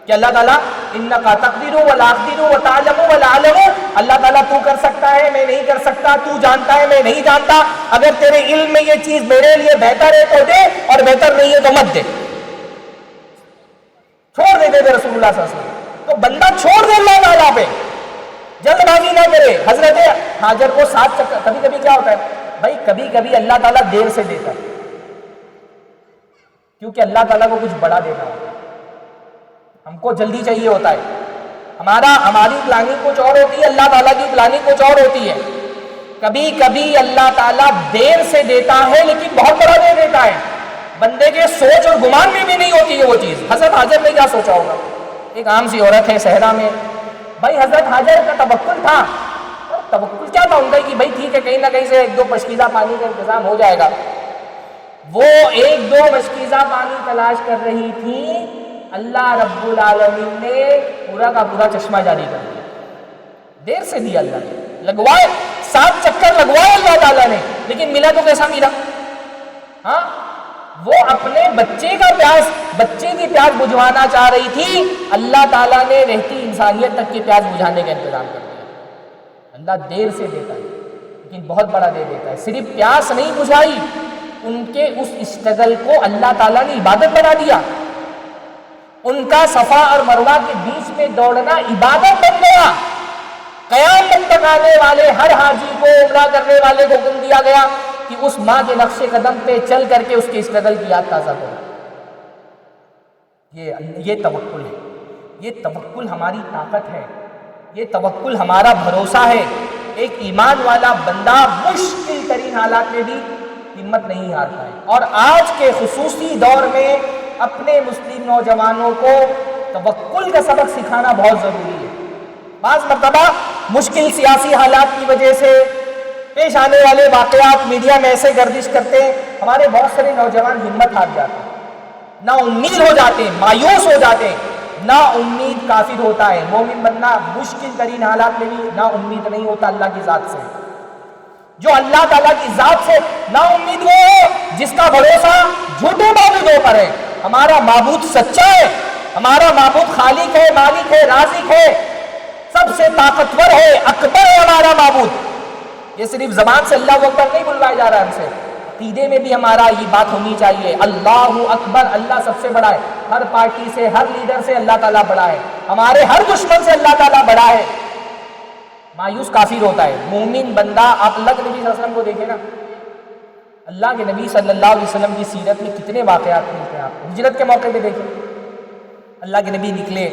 کہ اللہ تعالیٰ انکا تقدیر ولا اقدر وتعلم ولا اعلم. اللہ تعالیٰ تو کر سکتا ہے میں نہیں کر سکتا, تو جانتا ہے میں نہیں جانتا, اگر تیرے علم میں یہ چیز میرے لیے بہتر ہے تو دے, اور بہتر نہیں ہے تو مت دے. چھوڑ دیتے تھے رسول اللہ صلی اللہ علیہ وسلم. تو بندہ چھوڑ دے اللہ تعالیٰ پہ, جلد بازی نہ کرے. حضرت حاجر کو 7 چکر. کبھی کبھی کیا ہوتا ہے بھائی, کبھی کبھی اللہ تعالیٰ دیر سے دیتا ہے کیونکہ اللہ تعالیٰ کو کچھ بڑا دینا ہوتا ہے. ہم کو جلدی چاہیے ہوتا ہے, ہماری پلاننگ کچھ اور ہوتی ہے, اللہ تعالیٰ کی پلاننگ کچھ اور ہوتی ہے. کبھی کبھی اللہ تعالیٰ دیر سے دیتا ہے لیکن بہت بڑا دے دیتا ہے. بندے کے سوچ اور گمان میں بھی نہیں ہوتی ہے وہ چیز. حضرت حاجر نے کیا سوچا ہوگا, ایک عام سی عورت ہے صحرا میں. بھائی حضرت حاجر کا توکل تھا, توکل کیا تھا ان کا کہ بھائی ٹھیک ہے کہیں نہ کہیں سے 1-2 پشکیزہ پانی کا انتظام ہو جائے گا. وہ ایک دو مشکیزہ پانی تلاش کر رہی تھی، اللہ رب العالمین نے پورا کا پورا چشمہ جاری کر دیا، دیر سے دیا اللہ نے، لگوائے 7 چکر لگوائے اللہ تعالیٰ نے، لیکن ملا تو کیسا ملا؟ ہاں، وہ اپنے بچے کی پیاس بجھوانا چاہ رہی تھی، اللہ تعالیٰ نے رہتی انسانیت تک کی پیاس بجھانے کا انتظام کر دیا۔ اللہ دیر سے دیتا ہے لیکن بہت بڑا دے دیتا ہے۔ صرف پیاس نہیں بجھائی، ان کے اس اسٹرگل کو اللہ تعالیٰ نے عبادت بنا دیا۔ ان کا صفا اور مروہ کے بیچ میں دوڑنا عبادت بن گیا۔ قیامت تک آنے والے ہر حاجی کو، عمرہ کرنے والے کو حکم دیا گیا کہ اس ماں کے نقش قدم پہ چل کر کے اس کے اسٹرگل کی یاد تازہ کرو۔ یہ توکل ہے، یہ توکل ہماری طاقت ہے، یہ توکل ہمارا بھروسہ ہے۔ ایک ایمان والا بندہ مشکل ترین حالات میں بھی ہمت نہیں ہارتا ہے، اور آج کے خصوصی دور میں اپنے مسلم نوجوانوں کو توکل کا سبق سکھانا بہت ضروری ہے۔ بعض مرتبہ مشکل سیاسی حالات کی وجہ سے پیش آنے والے واقعات میڈیا میں ایسے گردش کرتے ہیں، ہمارے بہت سارے نوجوان ہمت ہار جاتے ہیں، نا امید ہو جاتے ہیں، مایوس ہو جاتے ہیں۔ نا امید کافر ہوتا ہے۔ مومن بندہ مشکل ترین حالات میں بھی نا امید نہیں ہوتا اللہ کی ذات سے۔ جو اللہ تعالیٰ کی ذات سے نا امید وہ ہے جس کا بھروسہ جھوٹے معبودوں پر ہے۔ ہمارا معبود سچا ہے، ہمارا معبود خالق ہے، مالک ہے، رازق ہے، سب سے طاقتور ہے، اکبر ہے ہمارا معبود۔ یہ صرف زبان سے اللہ اکبر نہیں بلوایا جا رہا ہے ہم سے، عقیدے میں بھی ہمارا یہ بات ہونی چاہیے، اللہ اکبر، اللہ سب سے بڑا ہے۔ ہر پارٹی سے، ہر لیڈر سے اللہ تعالیٰ بڑا ہے، ہمارے ہر دشمن سے اللہ تعالیٰ بڑا ہے۔ مایوس کافر ہوتا ہے۔ مومن بندہ، آپ اللہ کے نبی صلی اللہ علیہ وسلم کو دیکھیں نا، اللہ کے نبی صلی اللہ علیہ وسلم کی سیرت میں کتنے واقعات ملتے ہیں آپ کو۔ ہجرت کے موقع پہ دیکھیں، اللہ کے نبی نکلے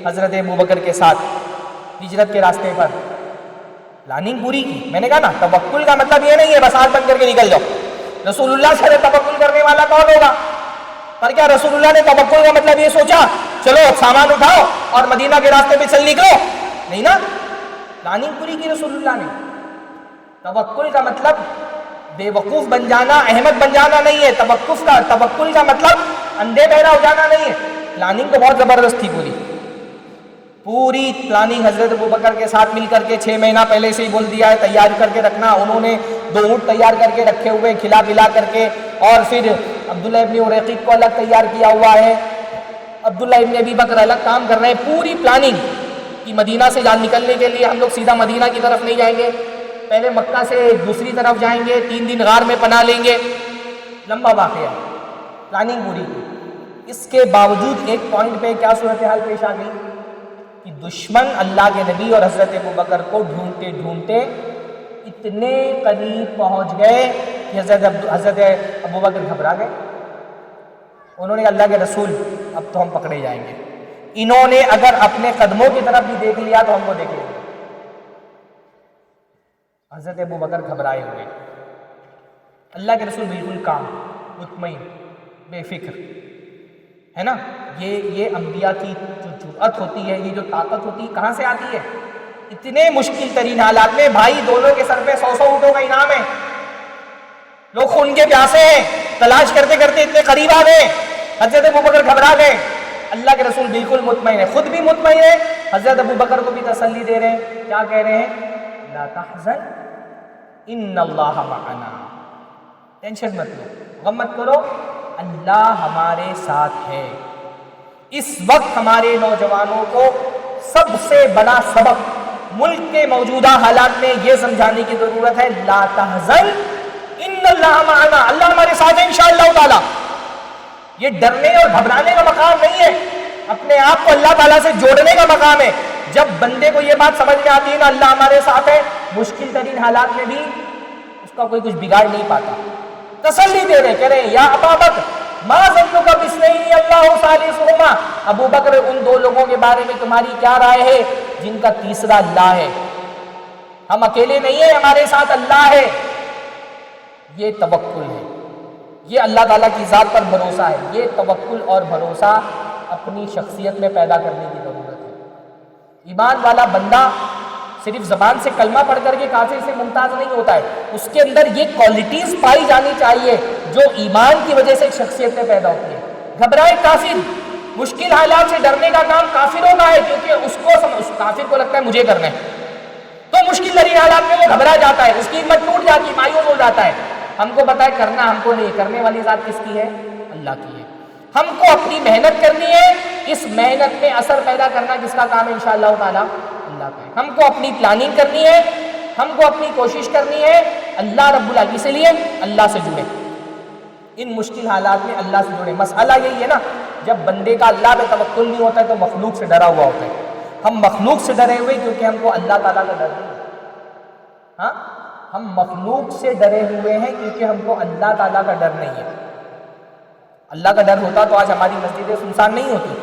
حضرت ابوبکر کے ساتھ ہجرت کے راستے پر، پلاننگ پوری کی۔ میں نے کہا نا، توکل کا مطلب یہ نہیں ہے بس آنکھ بند کر کے نکل جاؤ۔ رسول اللہ سے توکل کرنے والا کون ہوگا؟ پر کیا رسول اللہ نے توکل کا مطلب یہ سوچا چلو سامان اٹھاؤ اور مدینہ کے راستے پہ چل نکلو؟ نہیں نا، پلاننگ پوری کی رسول اللہ نے۔ توکل کا مطلب بے وقوف بن جانا، احمد بن جانا نہیں ہے۔ توکل کا مطلب اندھے بہرا ہو جانا نہیں ہے۔ پلاننگ تو بہت زبردست تھی، پوری پلاننگ حضرت ابوبکر کے ساتھ مل کر کے 6 مہینہ پہلے سے ہی بول دیا ہے تیار کر کے رکھنا۔ انہوں نے 2 اونٹ تیار کر کے رکھے ہوئے، کھلا پلا کر کے، اور پھر عبداللہ ابن اریقط کو الگ تیار کیا ہوا ہے، عبداللہ ابن ابی بکر الگ کام کر رہے ہیں۔ پوری پلاننگ کہ مدینہ سے جان نکلنے کے لیے ہم لوگ سیدھا مدینہ کی طرف نہیں جائیں گے، پہلے مکہ سے دوسری طرف جائیں گے، 3 دن غار میں پناہ لیں گے۔ لمبا واقعہ، پلاننگ پوری کی۔ اس کے باوجود ایک پوائنٹ پہ کیا صورتحال پیش آ گئی کہ دشمن اللہ کے نبی اور حضرت ابوبکر کو ڈھونڈتے ڈھونڈتے اتنے قریب پہنچ گئے کہ حضرت ابوبکر گھبرا گئے۔ انہوں نے اللہ کے رسول اب تو ہم پکڑے جائیں گے، انہوں نے اگر اپنے قدموں کی طرف بھی دیکھ لیا تو ہم کو دیکھ لیں گے۔ حضرت ابوبکر گھبرائے ہوئے، اللہ کے رسول بالکل کام، مطمئن، بے فکر، ہے نا۔ یہ انبیاء کی جو جرأت ہوتی ہے، یہ جو طاقت ہوتی ہے، کہاں سے آتی ہے؟ اتنے مشکل ترین حالات میں بھائی دونوں کے سر پہ 100 اونٹوں کا انعام ہے، لوگ خون کے پیاسے ہیں، تلاش کرتے کرتے اتنے قریب آ گئے، حضرت ابوبکر گھبرا گئے۔ اللہ کے رسول بالکل مطمئن ہے، خود بھی مطمئن ہے، حضرت ابوبکر کو بھی تسلی دے رہے ہیں۔ کیا کہہ رہے ہیں؟ لا تحزن ان اللہ معنا، ٹینشن مت لو، غم مت کرو، اللہ ہمارے ساتھ ہے۔ اس وقت ہمارے نوجوانوں کو سب سے بڑا سبق ملک کے موجودہ حالات میں یہ سمجھانے کی ضرورت ہے، لا تحزن ان اللہ معنا، اللہ ہمارے ساتھ ہے انشاءاللہ تعالی۔ یہ ڈرنے اور گھبرانے کا مقام نہیں ہے، اپنے آپ کو اللہ تعالیٰ سے جوڑنے کا مقام ہے۔ جب بندے کو یہ بات سمجھ میں آتی ہے نا، اللہ ہمارے ساتھ ہے، مشکل ترین حالات میں بھی اس کا کوئی کچھ بگاڑ نہیں پاتا۔ تسلی دے رہے، کہہ رہے یا ابا بکر ما ظنک باثنین اللہ ثالثہما، ابو بکر ان 2 لوگوں کے بارے میں تمہاری کیا رائے ہے جن کا تیسرا اللہ ہے؟ ہم اکیلے نہیں ہیں، ہمارے ساتھ اللہ ہے۔ یہ توکل ہے، یہ اللہ تعالیٰ کی ذات پر بھروسہ ہے۔ یہ توکل اور بھروسہ اپنی شخصیت میں پیدا کرنے کی ضرورت ہے۔ ایمان والا بندہ صرف زبان سے کلمہ پڑھ کر کے کافر سے ممتاز نہیں ہوتا ہے، اس کے اندر یہ کوالٹیز پائی جانی چاہیے جو ایمان کی وجہ سے شخصیتیں پیدا ہوتی ہیں. گھبرائے کافر، مشکل حالات سے ڈرنے کا کام کافروں کا ہے، کیونکہ اس کافر کو لگتا ہے مجھے کرنا ہے، تو مشکل ترین حالات میں وہ گھبرا جاتا ہے، اس کی ہمت ٹوٹ جاتی ہے، مایوس ہو جاتا ہے. ہم کو پتا ہے کرنا ہم کو نہیں، کرنے والی ذات کس کی ہے؟ اللہ کی ہے. ہم کو اپنی محنت کرنی ہے، اس محنت میں اثر پیدا کرنا کس کا کام ہے؟ انشاءاللہ تعالی اللہ کا ہے. ہم کو اپنی پلاننگ کرنی ہے، ہم کو اپنی کوشش کرنی ہے، اللہ رب العالمین سے لیے اللہ سے جڑے، ان مشکل حالات میں اللہ سے جڑے. مسئلہ یہی ہے نا، جب بندے کا اللہ پہ توکل نہیں ہوتا ہے تو مخلوق سے ڈرا ہوا ہوتا ہے. ہم مخلوق سے ڈرے ہوئے کیونکہ ہم کو اللہ تعالیٰ کا ڈر نہیں ہے. ہاں، ہم مخلوق سے ڈرے ہوئے ہیں کیونکہ ہم کو اللہ تعالیٰ کا ڈر نہیں ہے. اللہ کا ڈر ہوتا تو آج ہماری مسجدیں سنسان نہیں ہوتی.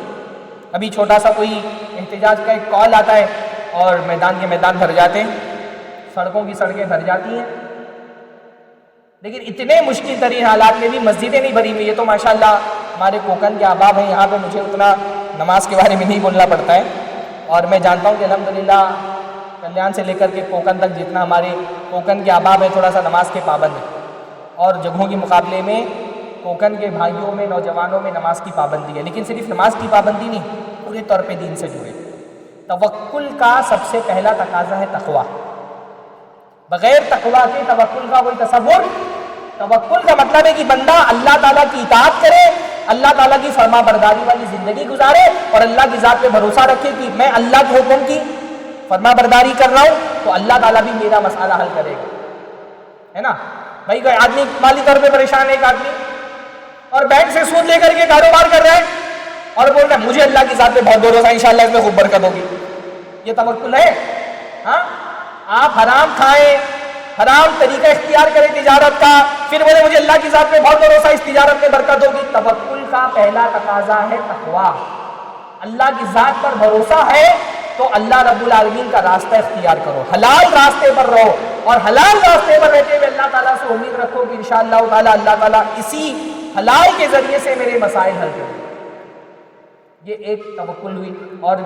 ابھی چھوٹا سا کوئی احتجاج کا ایک کال آتا ہے اور میدان کے میدان بھر جاتے ہیں، سڑکوں کی سڑکیں بھر جاتی ہیں. لیکن اتنے مشکل ترین حالات میں بھی مسجدیں نہیں بھری ہوئی. یہ تو ماشاءاللہ ہمارے کوکن کے احباب ہیں، یہاں پہ مجھے اتنا نماز کے بارے میں نہیں بولنا پڑتا ہے، اور میں جانتا ہوں کہ الحمدللہ کلیان سے لے کر کے کوکن تک جتنا ہمارے کوکن کے احباب ہیں تھوڑا سا نماز کے پابند ہیں، اور جگہوں کے مقابلے میں کوکن کے بھائیوں میں، نوجوانوں میں نماز کی پابندی ہے. لیکن صرف نماز کی پابندی نہیں، پورے طور پہ دین سے جڑے. توکل کا سب سے پہلا تقاضا ہے تقویٰ. بغیر تقویٰ کے توکل کا کوئی تصور. توکل کا مطلب ہے کہ بندہ اللہ تعالیٰ کی اطاعت کرے، اللہ تعالیٰ کی فرما برداری والی زندگی گزارے، اور اللہ کی ذات پہ بھروسہ رکھے کہ میں اللہ کے حکم کی فرما برداری کر رہا ہوں تو اللہ تعالیٰ بھی میرا مسئلہ حل کرے گا. ہے نا بھائی؟ کوئی آدمی مالی طور پہ پریشان ہے، ایک آدمی اور بینک سے سود لے کر کے کاروبار کر رہا ہے اور بول رہا ہے مجھے اللہ کی ذات پہ بہت بھروسہ ہے، انشاءاللہ اس میں خوب برکت ہوگی. یہ توکل ہے؟ ہاں، آپ حرام کھائیں، حرام طریقہ اختیار کریں تجارت کا، پھر بولے مجھے اللہ کی ذات پہ بہت بھروسہ، اس تجارت میں برکت ہوگی. توکل کا پہلا تقاضا ہے تقویٰ. اللہ کی ذات پر بھروسہ ہے تو اللہ رب العالمین کا راستہ اختیار کرو، حلال راستے پر رہو، اور حلال راستے پر رہتے ہوئے اللہ تعالیٰ سے امید رکھو کہ انشاءاللہ تعالیٰ اللہ تعالیٰ اسی حلال کے ذریعے سے میرے مسائل حل کریں. یہ ایک توکل ہوئی. اور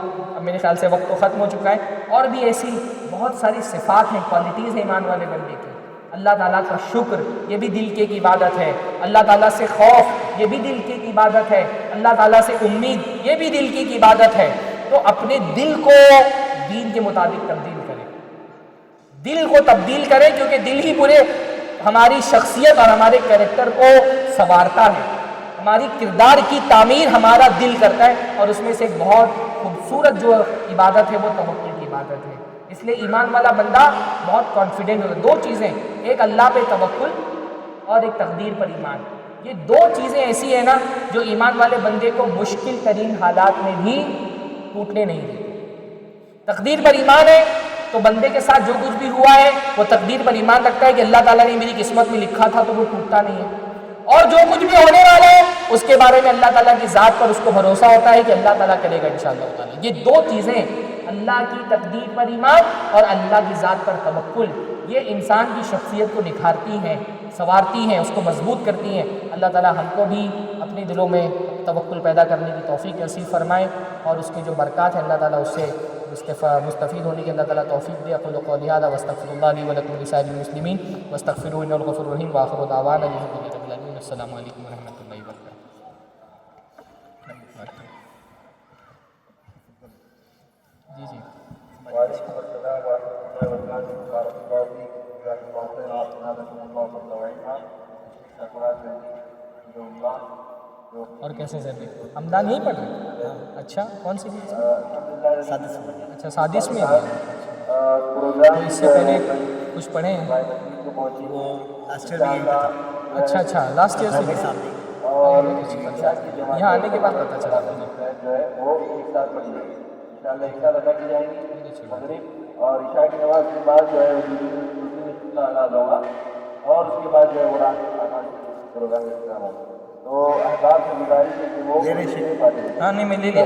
میرے خیال سے وقت تو ختم ہو چکا ہے، اور بھی ایسی بہت ساری صفات ہیں، کوالٹیز ہیں ایمان والے بندے کی. اللہ تعالیٰ کا شکر، یہ بھی دل کی ایک عبادت ہے. اللہ تعالیٰ سے خوف، یہ بھی دل کی ایک عبادت ہے. اللہ تعالیٰ سے امید، یہ بھی دل کی ایک عبادت ہے. تو اپنے دل کو دین کے مطابق تبدیل کریں، دل کو تبدیل کریں، کیونکہ دل ہی پورے ہماری شخصیت اور ہمارے کریکٹر کو سنوارتا ہے. ہماری کردار کی تعمیر ہمارا دل کرتا ہے، اور اس میں سے ایک بہت خوبصورت جو عبادت ہے وہ توکل کی عبادت ہے. اس لیے ایمان والا بندہ بہت کانفیڈنٹ ہوتا ہے. دو چیزیں، ایک اللہ پہ توکل اور ایک تقدیر پر ایمان. یہ دو چیزیں ایسی ہیں نا جو ایمان والے بندے کو مشکل ترین حالات میں بھی ٹوٹنے نہیں دیتی. تقدیر پر ایمان ہے تو بندے کے ساتھ جو کچھ بھی ہوا ہے وہ تقدیر پر ایمان رکھتا ہے کہ اللہ تعالیٰ نے میری قسمت میں لکھا تھا تو وہ ٹوٹتا نہیں ہے. اور جو کچھ بھی ہونے والا ہے اس کے بارے میں اللہ تعالیٰ کی ذات پر اس کو بھروسہ ہوتا ہے کہ اللہ تعالیٰ کرے گا انشاءاللہ تعالیٰ. یہ دو چیزیں، اللہ کی تقدیر پر ایمان اور اللہ کی ذات پر توکل، یہ انسان کی شخصیت کو نکھارتی ہیں، سنوارتی ہیں، اس کو مضبوط کرتی ہیں. اللہ تعالیٰ ہم کو بھی اپنے دلوں میں توکل پیدا کرنے کی توفیق نصیب فرمائے، اور اس کی جو برکات ہیں اللہ تعالیٰ اس سے مستفید ہونے کی اللہ تعالیٰ توفیق دے. اقول قولی ھذا واستغفر اللہ لی ولکم ولسائر المسلمین واستغفروہ انہ الغفور الرحیم وآخر دعوانا الحمد للہ رب العالمین. السلام علیکم ورحمۃ اللہ وبرکاتہ. جی جی
وعلیکم السلام ورحمۃ اللہ وبرکاتہ. بارک اللہ فیک، جزاک اللہ خیر. اعانکم اللہ وتوفیقا.
اور کیسے سر ہمدان یہیں پڑھ رہے ہیں؟ اچھا، کون سی چیز؟ اچھا، سادس میں ہے. تو اس سے پہلے کچھ پڑھے ہیں؟ اچھا اچھا، لاسٹ ایئر سے یہاں آنے کے بعد پتہ چلا.
جو ہے وہ ایک ساتھ پڑھی جائے گی انشاءاللہ. ایک ساتھ ادا کی جائے گی مغرب اور عشاء کی نماز کے بعد جو ہے دوسری آغاز ہوگا، اور اس کے بعد جو ہے وہ رات پروگرام کا انتظام ہوگا. تو احباب سے گزارش ہے کہ وہ
ہاں نہیں میں لے لیا.